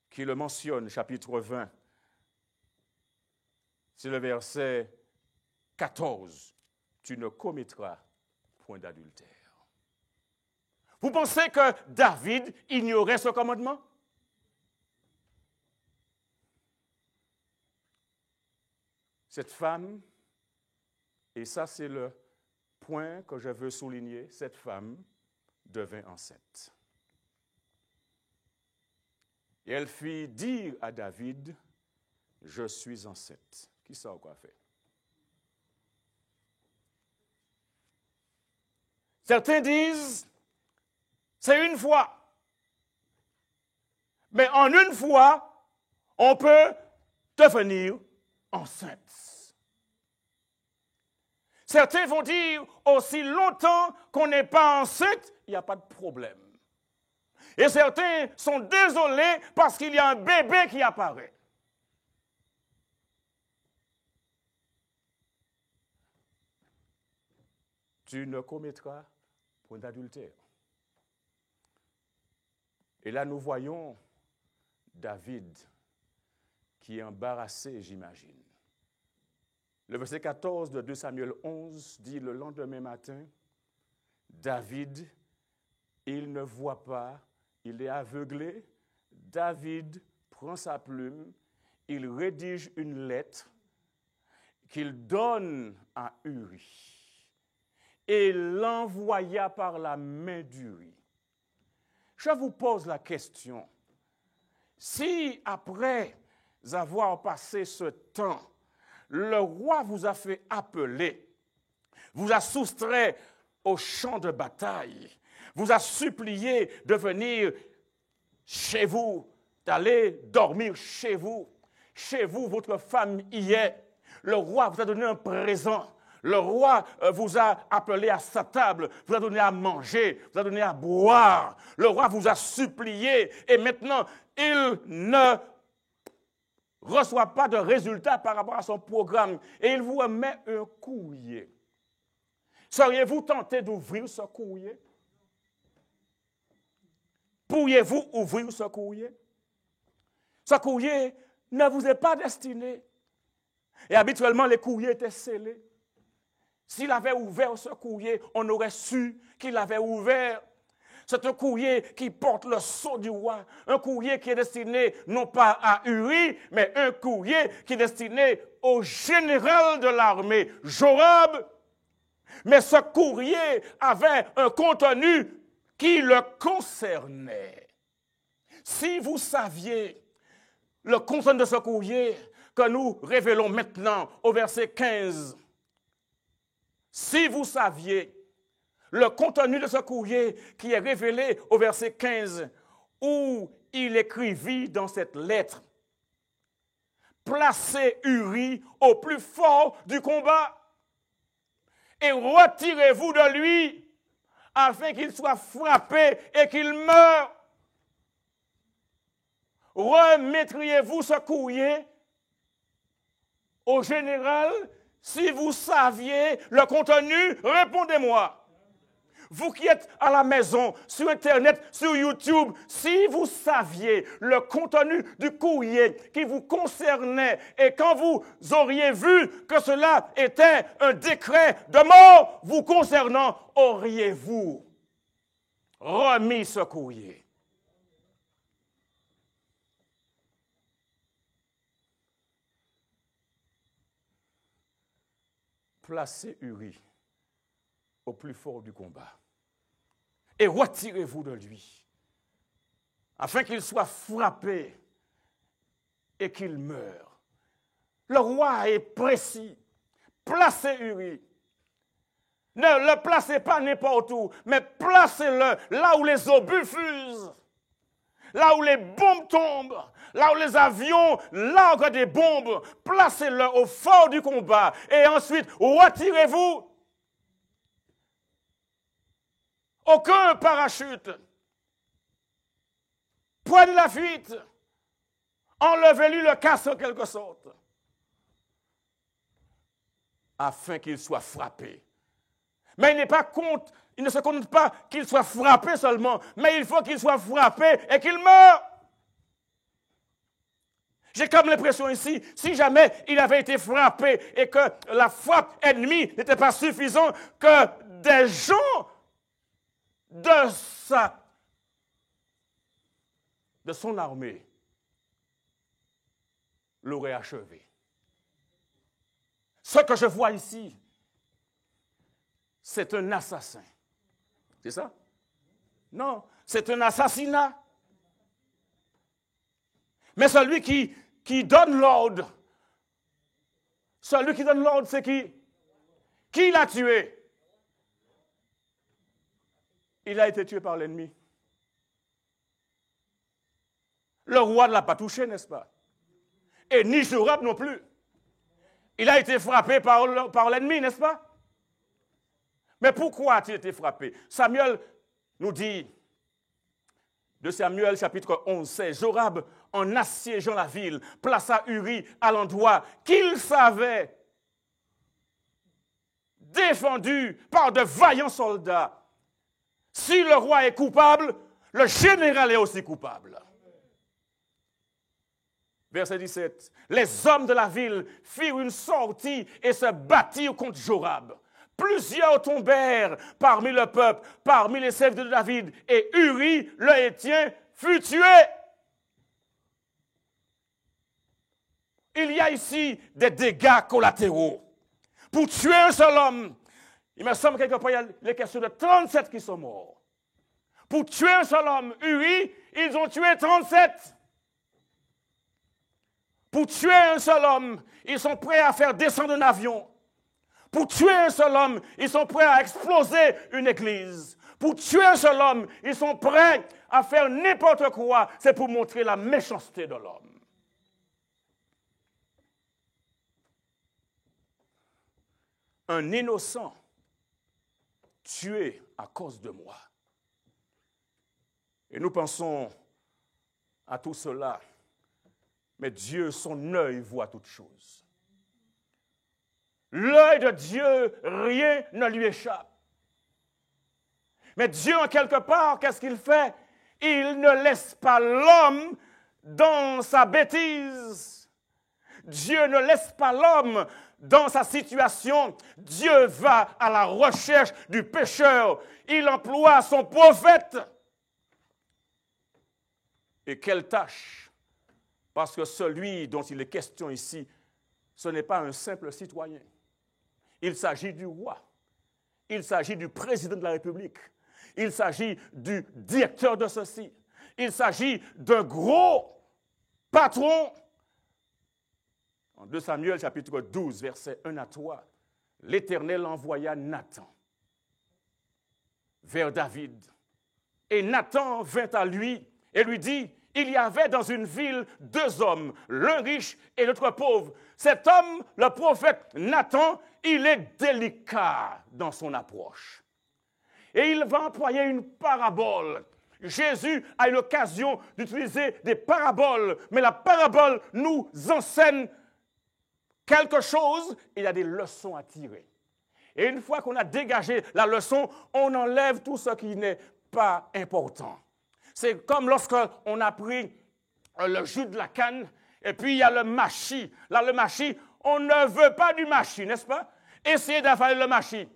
qui le mentionne, chapitre 20, c'est le verset 14. Tu ne commettras point d'adultère. Vous pensez que David ignorait ce commandement? Cette femme, et ça c'est le point que je veux souligner, cette femme devint enceinte. Et elle fit dire à David, je suis enceinte. Qui sait quoi faire? Certains disent, c'est une fois. Mais en une fois, on peut devenir enceinte. Certains vont dire, aussi longtemps qu'on n'est pas enceinte, il n'y a pas de problème. Et certains sont désolés parce qu'il y a un bébé qui apparaît. Tu ne commettras point d'adultère. Et là, nous voyons David qui est embarrassé, j'imagine. Le verset 14 de 2 Samuel 11 dit, le lendemain matin, David, il ne voit pas, il est aveuglé. David prend sa plume, il rédige une lettre qu'il donne à Uri et l'envoya par la main d'Uri. Je vous pose la question, si après avoir passé ce temps, le roi vous a fait appeler, vous a soustrait au champ de bataille, vous a supplié de venir chez vous, d'aller dormir chez vous. Chez vous, votre femme y est. Le roi vous a donné un présent. Le roi vous a appelé à sa table, vous a donné à manger, vous a donné à boire. Le roi vous a supplié et maintenant, il ne reçoit pas de résultat par rapport à son programme et il vous remet un courrier. Seriez-vous tenté d'ouvrir ce courrier? Pourriez-vous ouvrir ce courrier? Ce courrier ne vous est pas destiné. Et habituellement, les courriers étaient scellés. S'il avait ouvert ce courrier, on aurait su qu'il avait ouvert. C'est un courrier qui porte le sceau du roi. Un courrier qui est destiné non pas à Uri, mais un courrier qui est destiné au général de l'armée, Joab. Mais ce courrier avait un contenu qui le concernait. Si vous saviez le contenu de ce courrier que nous révélons maintenant au verset 15, si vous saviez le contenu de ce courrier qui est révélé au verset 15, où il écrivit dans cette lettre, placez Uri au plus fort du combat et retirez-vous de lui afin qu'il soit frappé et qu'il meure. Remettriez-vous ce courrier au général? Si vous saviez le contenu, répondez-moi. Vous qui êtes à la maison, sur Internet, sur YouTube, si vous saviez le contenu du courrier qui vous concernait et quand vous auriez vu que cela était un décret de mort vous concernant, auriez-vous remis ce courrier? Placez Uri au plus fort du combat et retirez-vous de lui, afin qu'il soit frappé et qu'il meure. Le roi est précis. Placez Uri. Ne le placez pas n'importe où, mais placez-le là où les obus fusent, là où les bombes tombent, là où les avions larguent des bombes. Placez-le au fort du combat et ensuite retirez-vous. Aucun parachute. Prenez la fuite. Enlevez-lui le casque en quelque sorte. Afin qu'il soit frappé. Mais il ne se compte pas qu'il soit frappé seulement, mais il faut qu'il soit frappé et qu'il meure. J'ai comme l'impression ici, si jamais il avait été frappé et que la frappe ennemie n'était pas suffisante, que des gens de son armée l'auraient achevé. Ce que je vois ici, c'est un assassin. C'est ça? Non, c'est un assassinat. Mais celui qui donne l'ordre, c'est qui? Qui l'a tué? Il a été tué par l'ennemi. Le roi ne l'a pas touché, n'est-ce pas? Et ni Joab non plus. Il a été frappé par l'ennemi, n'est-ce pas? Mais pourquoi a-t-il été frappé? Samuel nous dit, de Samuel chapitre 11, c'est Joab, en assiégeant la ville, plaça Uri à l'endroit qu'il savait défendu par de vaillants soldats. Si le roi est coupable, le général est aussi coupable. Verset 17. Les hommes de la ville firent une sortie et se battirent contre Joab. Plusieurs tombèrent parmi le peuple, parmi les serviteurs de David, et Uri, le Héthien, fut tué. Il y a ici des dégâts collatéraux. Pour tuer un seul homme, il me semble quelque part, il y a les questions de 37 qui sont morts. Pour tuer un seul homme, Uri, ils ont tué 37. Pour tuer un seul homme, ils sont prêts à faire descendre un avion. Pour tuer un seul homme, ils sont prêts à exploser une église. Pour tuer un seul homme, ils sont prêts à faire n'importe quoi. C'est pour montrer la méchanceté de l'homme. Un innocent tué à cause de moi. Et nous pensons à tout cela. Mais Dieu, son œil voit toutes choses. L'œil de Dieu, rien ne lui échappe. Mais Dieu, en quelque part, qu'est-ce qu'il fait? Il ne laisse pas l'homme dans sa bêtise. Dieu ne laisse pas l'homme dans sa situation. Dieu va à la recherche du pécheur. Il emploie son prophète. Et quelle tâche! Parce que celui dont il est question ici, ce n'est pas un simple citoyen. Il s'agit du roi. Il s'agit du président de la République. Il s'agit du directeur de ceci. Il s'agit d'un gros patron. En 2 Samuel, chapitre 12, versets 1 à 3, l'Éternel envoya Nathan vers David. Et Nathan vint à lui et lui dit, il y avait dans une ville 2 hommes, l'un riche et l'autre pauvre. Cet homme, le prophète Nathan, il est délicat dans son approche. Et il va employer une parabole. Jésus a eu l'occasion d'utiliser des paraboles, mais la parabole nous enseigne quelque chose, il y a des leçons à tirer. Et une fois qu'on a dégagé la leçon, on enlève tout ce qui n'est pas important. C'est comme lorsqu'on a pris le jus de la canne, et puis il y a le machi. Là, le machi, on ne veut pas du machi, n'est-ce pas? Essayez d'avaler le machi.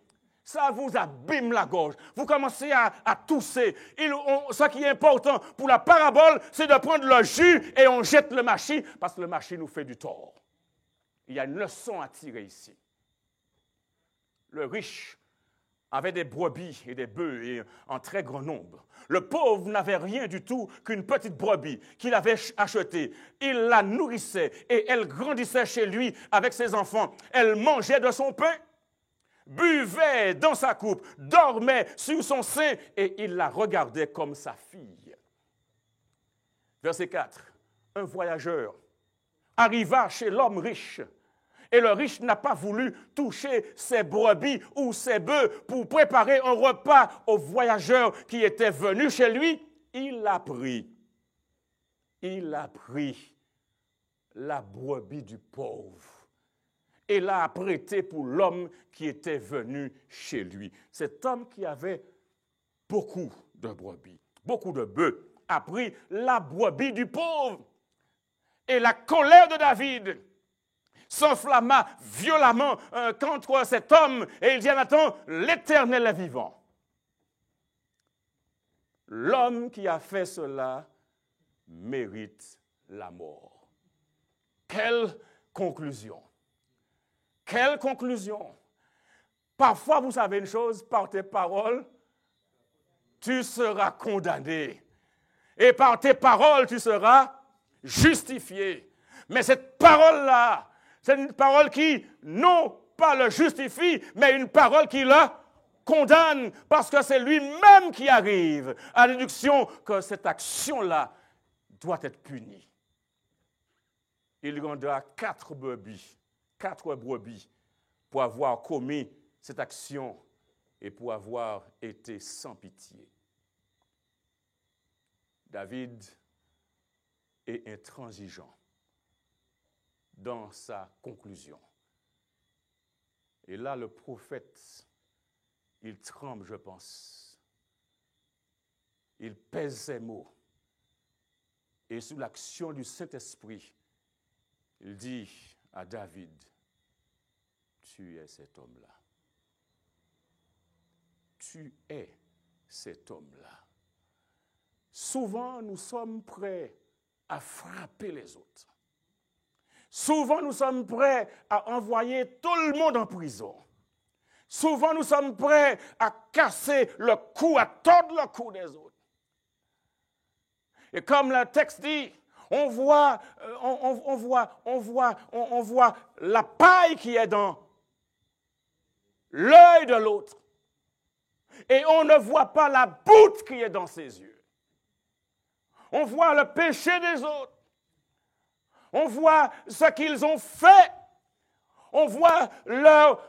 Ça vous abîme la gorge. Vous commencez à tousser. Ce qui est important pour la parabole, c'est de prendre le jus et on jette le machi, parce que le machi nous fait du tort. Il y a une leçon à tirer ici. Le riche avait des brebis et des bœufs en très grand nombre. Le pauvre n'avait rien du tout qu'une petite brebis qu'il avait achetée. Il la nourrissait et elle grandissait chez lui avec ses enfants. Elle mangeait de son pain, buvait dans sa coupe, dormait sur son sein et il la regardait comme sa fille. Verset 4. Un voyageur arriva chez l'homme riche. Et le riche n'a pas voulu toucher ses brebis ou ses bœufs pour préparer un repas aux voyageurs qui étaient venus chez lui. Il a pris la brebis du pauvre et l'a apprêtée pour l'homme qui était venu chez lui. Cet homme qui avait beaucoup de brebis, beaucoup de bœufs, a pris la brebis du pauvre. Et la colère de David s'enflamma violemment contre cet homme et il dit à Nathan, l'Éternel est vivant. L'homme qui a fait cela mérite la mort. Quelle conclusion! Quelle conclusion! Parfois, vous savez une chose, par tes paroles, tu seras condamné. Et par tes paroles, tu seras justifié. Mais cette parole-là, c'est une parole qui, non pas le justifie, mais une parole qui le condamne, parce que c'est lui-même qui arrive à la déduction que cette action-là doit être punie. Il rendra 4 brebis pour avoir commis cette action et pour avoir été sans pitié. David est intransigeant dans sa conclusion. Et là, le prophète, il tremble, je pense. Il pèse ses mots. Et sous l'action du Saint-Esprit, il dit à David, tu es cet homme-là. Tu es cet homme-là. Souvent, nous sommes prêts à frapper les autres. Souvent, nous sommes prêts à envoyer tout le monde en prison. Souvent, nous sommes prêts à casser le cou, à tordre le cou des autres. Et comme le texte dit, on voit la paille qui est dans l'œil de l'autre. Et on ne voit pas la boute qui est dans ses yeux. On voit le péché des autres. On voit ce qu'ils ont fait. On voit leur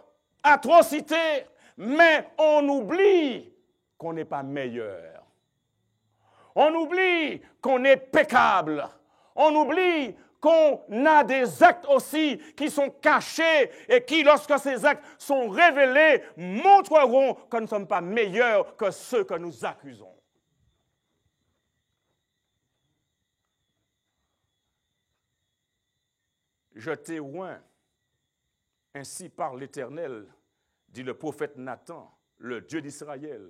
atrocité. Mais on oublie qu'on n'est pas meilleur. On oublie qu'on est peccable. On oublie qu'on a des actes aussi qui sont cachés et qui, lorsque ces actes sont révélés, montreront que nous ne sommes pas meilleurs que ceux que nous accusons. Je t'ai oint, ainsi parle l'Éternel, dit le prophète Nathan, le Dieu d'Israël.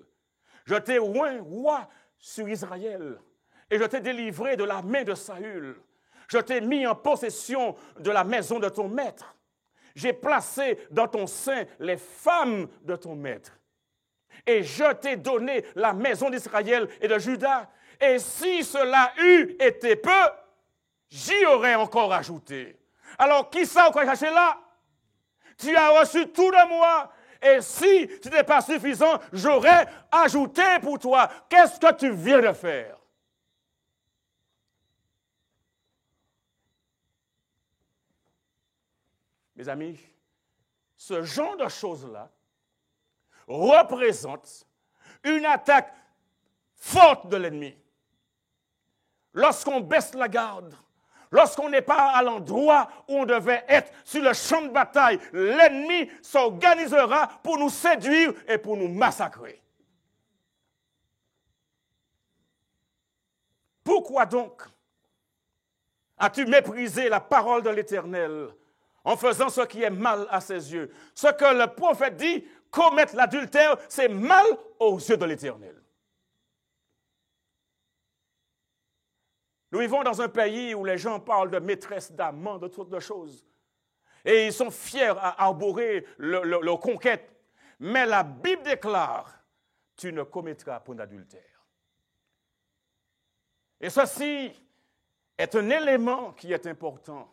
Je t'ai oint roi sur Israël, et je t'ai délivré de la main de Saül. Je t'ai mis en possession de la maison de ton maître. J'ai placé dans ton sein les femmes de ton maître. Et je t'ai donné la maison d'Israël et de Juda. Et si cela eût été peu, j'y aurais encore ajouté. Alors, qui ça encore caché là? Tu as reçu tout de moi. Et si ce n'était pas suffisant, j'aurais ajouté pour toi. Qu'est-ce que tu viens de faire? Mes amis, ce genre de choses-là représente une attaque forte de l'ennemi. Lorsqu'on baisse la garde, lorsqu'on n'est pas à l'endroit où on devait être sur le champ de bataille, l'ennemi s'organisera pour nous séduire et pour nous massacrer. Pourquoi donc as-tu méprisé la parole de l'Éternel en faisant ce qui est mal à ses yeux? Ce que le prophète dit, commettre l'adultère, c'est mal aux yeux de l'Éternel. Nous vivons dans un pays où les gens parlent de maîtresse, d'amant, de toutes sortes de choses. Et ils sont fiers à arborer leur conquête. Mais la Bible déclare, tu ne commettras point d'adultère. Et ceci est un élément qui est important.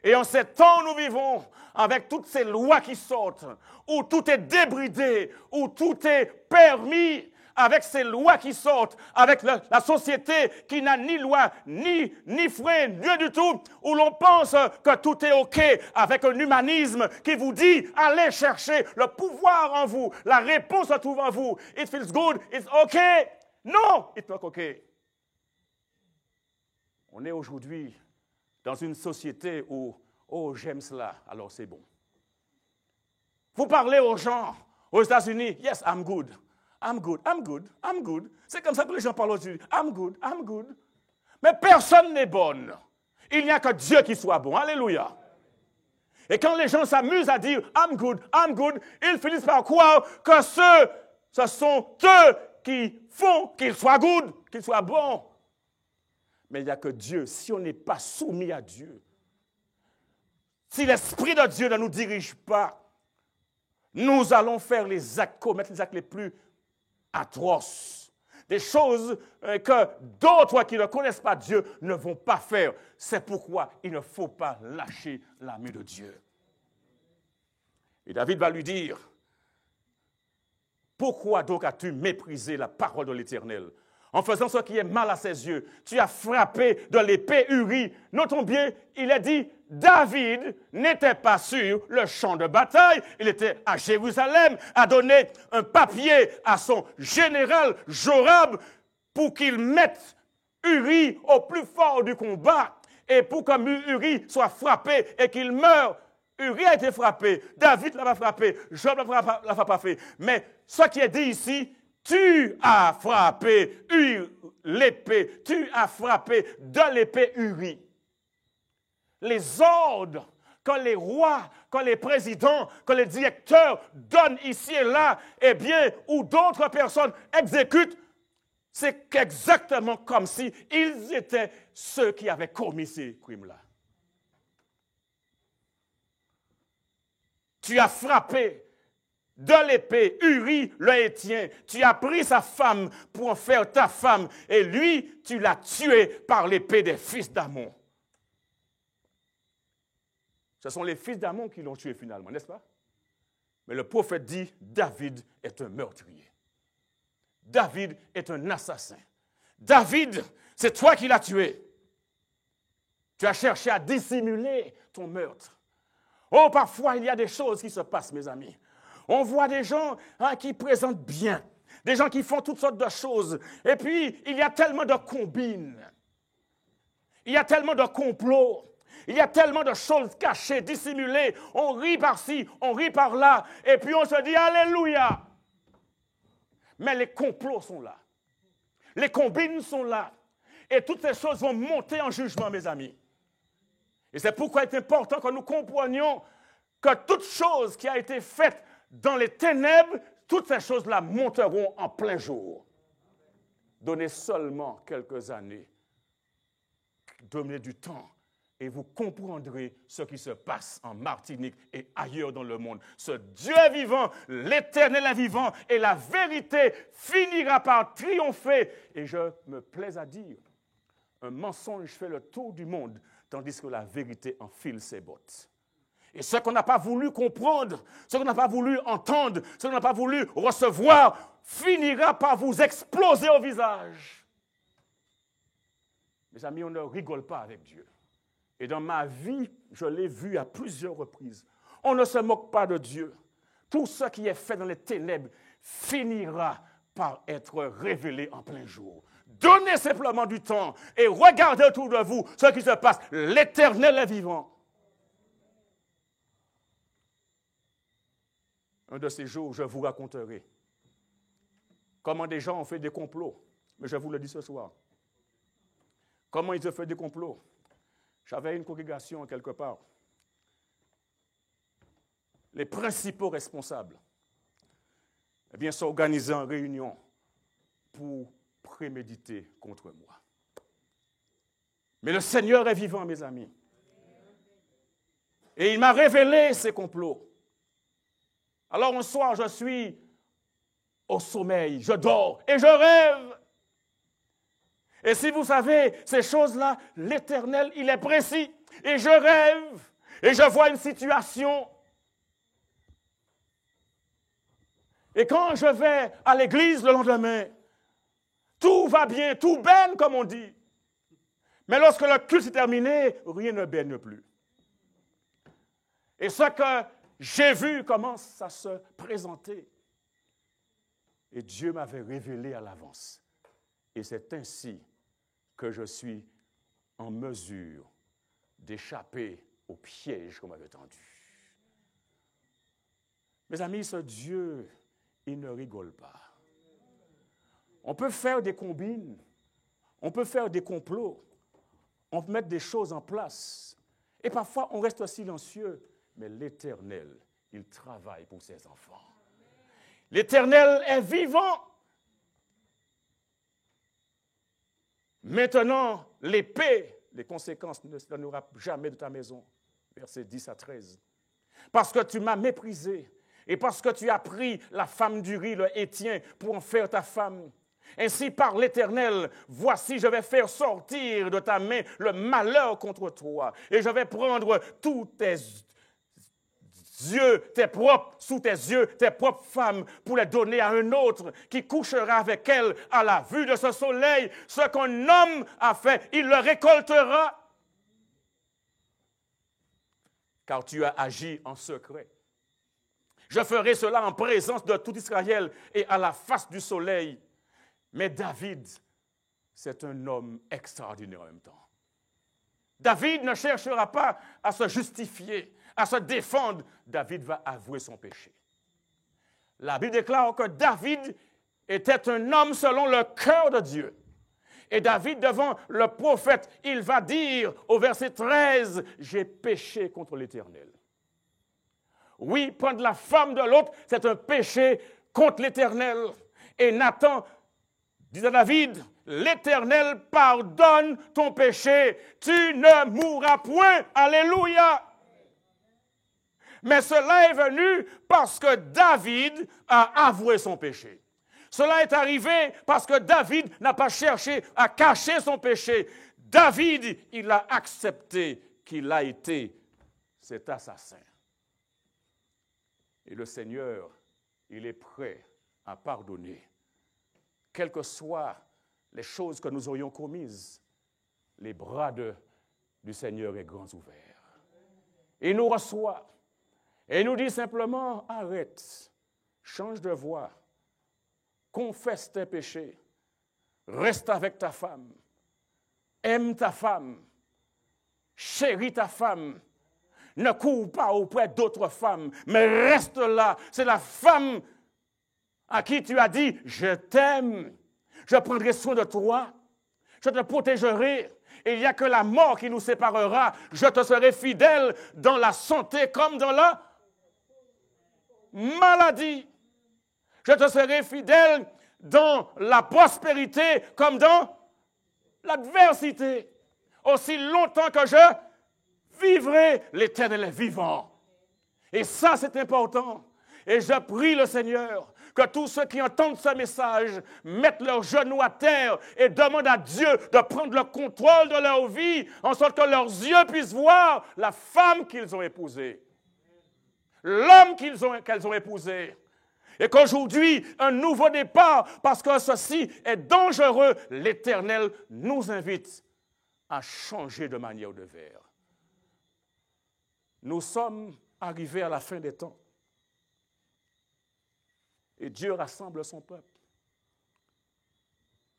Et en ces temps où nous vivons, avec toutes ces lois qui sortent, où tout est débridé, où tout est permis, avec ces lois qui sortent, avec la société qui n'a ni loi, ni frein, rien du tout, où l'on pense que tout est OK, avec un humanisme qui vous dit, allez chercher le pouvoir en vous, la réponse se trouve en vous. It feels good, it's OK. Non, it's not OK. On est aujourd'hui dans une société où, oh, j'aime cela, alors c'est bon. Vous parlez aux gens aux États-Unis, yes, I'm good. I'm good, I'm good, I'm good. C'est comme ça que les gens parlent aujourd'hui. I'm good, I'm good. Mais personne n'est bon. Il n'y a que Dieu qui soit bon. Alléluia. Et quand les gens s'amusent à dire I'm good, ils finissent par croire que ce sont eux qui font qu'ils soient good, qu'ils soient bons. Mais il n'y a que Dieu. Si on n'est pas soumis à Dieu, si l'Esprit de Dieu ne nous dirige pas, nous allons faire les actes, commettre les actes les plus atroces. Des choses que d'autres qui ne connaissent pas Dieu ne vont pas faire. C'est pourquoi il ne faut pas lâcher la main de Dieu. Et David va lui dire, pourquoi donc as-tu méprisé la parole de l'Éternel? En faisant ce qui est mal à ses yeux, tu as frappé de l'épée Uri. Notons bien, il a dit, David n'était pas sur le champ de bataille, il était à Jérusalem, a donné un papier à son général Joab pour qu'il mette Uri au plus fort du combat et pour que Uri soit frappé et qu'il meure. Uri a été frappé, David l'a pas frappé, Joab l'a pas fait. Mais ce qui est dit ici, tu as frappé l'épée, tu as frappé de l'épée Uri. Les ordres que les rois, que les présidents, que les directeurs donnent ici et là, eh bien, ou d'autres personnes exécutent, c'est exactement comme si ils étaient ceux qui avaient commis ces crimes-là. Tu as frappé de l'épée Uri le Héthien, tu as pris sa femme pour en faire ta femme, et lui, tu l'as tué par l'épée des fils d'Amon. Ce sont les fils d'Amon qui l'ont tué finalement, n'est-ce pas? Mais le prophète dit, David est un meurtrier. David est un assassin. David, c'est toi qui l'as tué. Tu as cherché à dissimuler ton meurtre. Oh, parfois, il y a des choses qui se passent, mes amis. On voit des gens qui présentent bien, des gens qui font toutes sortes de choses. Et puis, il y a tellement de combines. Il y a tellement de complots. Il y a tellement de choses cachées, dissimulées. On rit par-ci, on rit par-là, et puis on se dit Alléluia. Mais les complots sont là. Les combines sont là. Et toutes ces choses vont monter en jugement, mes amis. Et c'est pourquoi il est important que nous comprenions que toute chose qui a été faite dans les ténèbres, toutes ces choses-là monteront en plein jour. Donnez seulement quelques années. Donnez du temps. Et vous comprendrez ce qui se passe en Martinique et ailleurs dans le monde. Ce Dieu est vivant, l'Éternel est vivant, et la vérité finira par triompher. Et je me plais à dire, un mensonge fait le tour du monde, tandis que la vérité enfile ses bottes. Et ce qu'on n'a pas voulu comprendre, ce qu'on n'a pas voulu entendre, ce qu'on n'a pas voulu recevoir, finira par vous exploser au visage. Mes amis, on ne rigole pas avec Dieu. Et dans ma vie, je l'ai vu à plusieurs reprises. On ne se moque pas de Dieu. Tout ce qui est fait dans les ténèbres finira par être révélé en plein jour. Donnez simplement du temps et regardez autour de vous ce qui se passe. L'Éternel est vivant. Un de ces jours, je vous raconterai comment des gens ont fait des complots. Mais je vous le dis ce soir. Comment ils ont fait des complots? J'avais une congrégation quelque part. Les principaux responsables, eh bien, s'organisaient en réunion pour préméditer contre moi. Mais le Seigneur est vivant, mes amis. Et il m'a révélé ces complots. Alors un soir, je suis au sommeil, je dors et je rêve. Et si vous savez, ces choses-là, l'Éternel, il est précis. Et je rêve, et je vois une situation. Et quand je vais à l'église le lendemain, tout va bien, tout baigne, comme on dit. Mais lorsque le culte est terminé, rien ne baigne plus. Et ce que j'ai vu commence à se présenter. Et Dieu m'avait révélé à l'avance. Et c'est ainsi que je suis en mesure d'échapper au piège qu'on m'avait tendu. Mes amis, ce Dieu, il ne rigole pas. On peut faire des combines, on peut faire des complots, on peut mettre des choses en place. Et parfois, on reste silencieux, mais l'Éternel, il travaille pour ses enfants. L'Éternel est vivant. Maintenant, l'épée, les conséquences ne se donnera jamais de ta maison. Versets 10 à 13. Parce que tu m'as méprisé et parce que tu as pris la femme d'Uri, le Héthien, pour en faire ta femme. Ainsi par l'Éternel, voici, je vais faire sortir de ta main le malheur contre toi. Et je vais prendre tous tes yeux, sous tes yeux, tes propres femmes, pour les donner à un autre qui couchera avec elle à la vue de ce soleil. Ce qu'un homme a fait, il le récoltera. Car tu as agi en secret. Je ferai cela en présence de tout Israël et à la face du soleil. Mais David, c'est un homme extraordinaire en même temps. David ne cherchera pas à se justifier, à se défendre. David va avouer son péché. La Bible déclare que David était un homme selon le cœur de Dieu. Et David, devant le prophète, il va dire au verset 13, « J'ai péché contre l'Éternel. » Oui, prendre la femme de l'autre, c'est un péché contre l'Éternel. Et Nathan dit à David, « L'Éternel pardonne ton péché, tu ne mourras point. » Alléluia! Mais cela est venu parce que David a avoué son péché. Cela est arrivé parce que David n'a pas cherché à cacher son péché. David, il a accepté qu'il a été cet assassin. Et le Seigneur, il est prêt à pardonner. Quelles que soient les choses que nous aurions commises, les bras du Seigneur est grands ouverts. Il nous reçoit et nous dit simplement, arrête, change de voie, confesse tes péchés, reste avec ta femme, aime ta femme, chéris ta femme. Ne cours pas auprès d'autres femmes, mais reste là. C'est la femme à qui tu as dit, je t'aime, je prendrai soin de toi, je te protégerai. Il n'y a que la mort qui nous séparera. Je te serai fidèle dans la santé comme dans la maladie. Je te serai fidèle dans la prospérité comme dans l'adversité. Aussi longtemps que je vivrai, l'Éternel est vivant. Et ça, c'est important. Et je prie le Seigneur que tous ceux qui entendent ce message mettent leurs genoux à terre et demandent à Dieu de prendre le contrôle de leur vie, en sorte que leurs yeux puissent voir la femme qu'ils ont épousée, l'homme qu'elles ont épousé. Et qu'aujourd'hui, un nouveau départ, parce que ceci est dangereux, l'Éternel nous invite à changer de manière de faire. Nous sommes arrivés à la fin des temps. Et Dieu rassemble son peuple.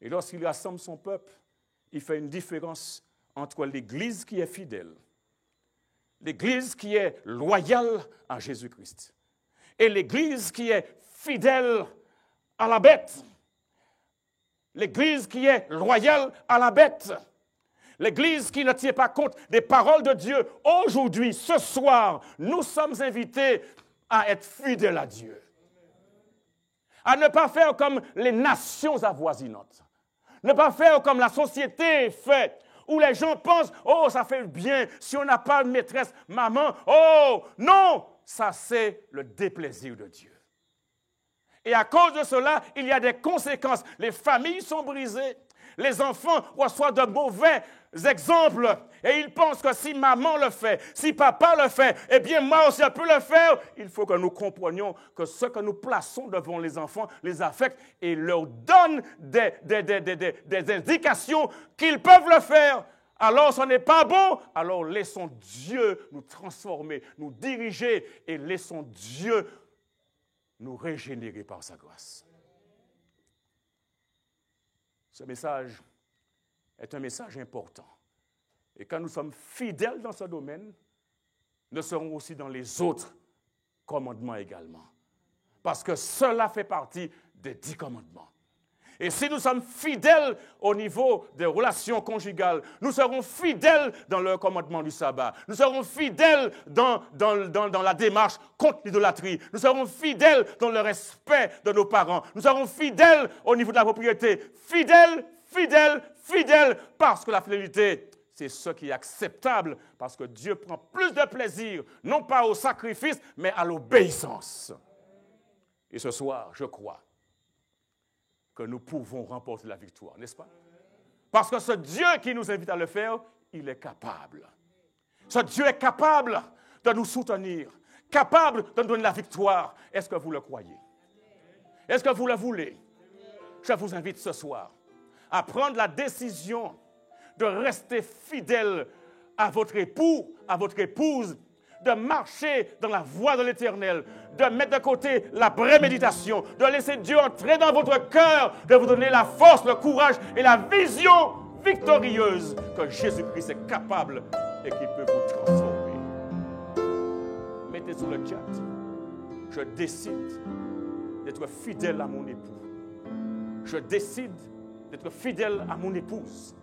Et lorsqu'il rassemble son peuple, il fait une différence entre l'Église qui est fidèle, l'Église qui est loyale à Jésus-Christ, et l'Église qui est fidèle à la bête. L'Église qui est loyale à la bête. L'Église qui ne tient pas compte des paroles de Dieu. Aujourd'hui, ce soir, nous sommes invités à être fidèles à Dieu. À ne pas faire comme les nations avoisinantes. Ne pas faire comme la société fait, où les gens pensent, oh, ça fait bien, si on n'a pas de maîtresse, maman, oh, non, ça c'est le déplaisir de Dieu. Et à cause de cela, il y a des conséquences. Les familles sont brisées. Les enfants reçoivent de mauvais exemples. Et ils pensent que si maman le fait, si papa le fait, eh bien moi aussi je peux le faire. Il faut que nous comprenions que ce que nous plaçons devant les enfants les affecte et leur donne des indications qu'ils peuvent le faire. Alors ce n'est pas bon. Alors laissons Dieu nous transformer, nous diriger et laissons Dieu nous régénérer par sa grâce. Ce message est un message important. Et quand nous sommes fidèles dans ce domaine, nous serons aussi dans les autres commandements également. Parce que cela fait partie des 10 commandements. Et si nous sommes fidèles au niveau des relations conjugales, nous serons fidèles dans le commandement du sabbat. Nous serons fidèles dans la démarche contre l'idolâtrie. Nous serons fidèles dans le respect de nos parents. Nous serons fidèles au niveau de la propriété. Fidèles, fidèles, fidèles, parce que la fidélité, c'est ce qui est acceptable, parce que Dieu prend plus de plaisir, non pas au sacrifice, mais à l'obéissance. Et ce soir, je crois que nous pouvons remporter la victoire, n'est-ce pas? Parce que ce Dieu qui nous invite à le faire, il est capable. Ce Dieu est capable de nous soutenir, capable de nous donner la victoire. Est-ce que vous le croyez? Est-ce que vous le voulez? Je vous invite ce soir à prendre la décision de rester fidèle à votre époux, à votre épouse, de marcher dans la voie de l'Éternel, de mettre de côté la préméditation, de laisser Dieu entrer dans votre cœur, de vous donner la force, le courage et la vision victorieuse que Jésus-Christ est capable et qui peut vous transformer. Mettez sur le chat, je décide d'être fidèle à mon époux. Je décide d'être fidèle à mon épouse.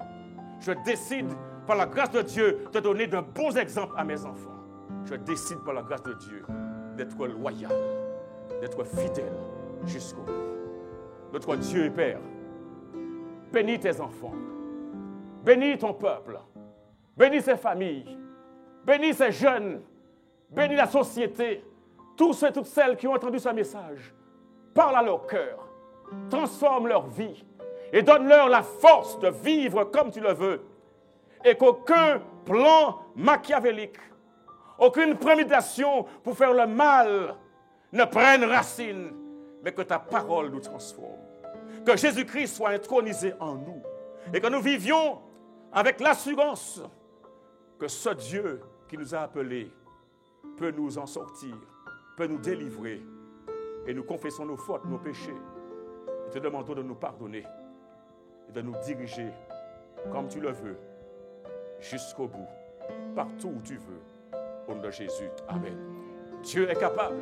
Je décide, par la grâce de Dieu, de donner de bons exemples à mes enfants. Je décide par la grâce de Dieu d'être loyal, d'être fidèle jusqu'au bout. Notre Dieu et Père, bénis tes enfants, bénis ton peuple, bénis ses familles, bénis ces jeunes, bénis la société, tous ceux et toutes celles qui ont entendu ce message. Parle à leur cœur, transforme leur vie et donne-leur la force de vivre comme tu le veux. Et qu'aucun plan machiavélique, aucune préméditation pour faire le mal ne prenne racine, mais que ta parole nous transforme. Que Jésus-Christ soit intronisé en nous et que nous vivions avec l'assurance que ce Dieu qui nous a appelés peut nous en sortir, peut nous délivrer. Et nous confessons nos fautes, nos péchés. Et te demandons de nous pardonner et de nous diriger comme tu le veux jusqu'au bout. partout où tu veux. Au nom de Jésus. Amen. Dieu est capable.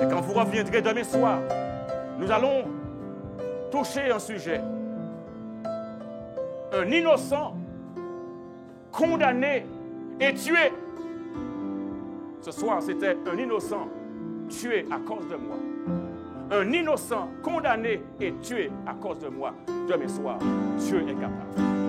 Et quand vous reviendrez demain soir, nous allons toucher un sujet. Un innocent condamné et tué. Ce soir, c'était un innocent tué à cause de moi. Un innocent condamné et tué à cause de moi. Demain soir, Dieu est capable.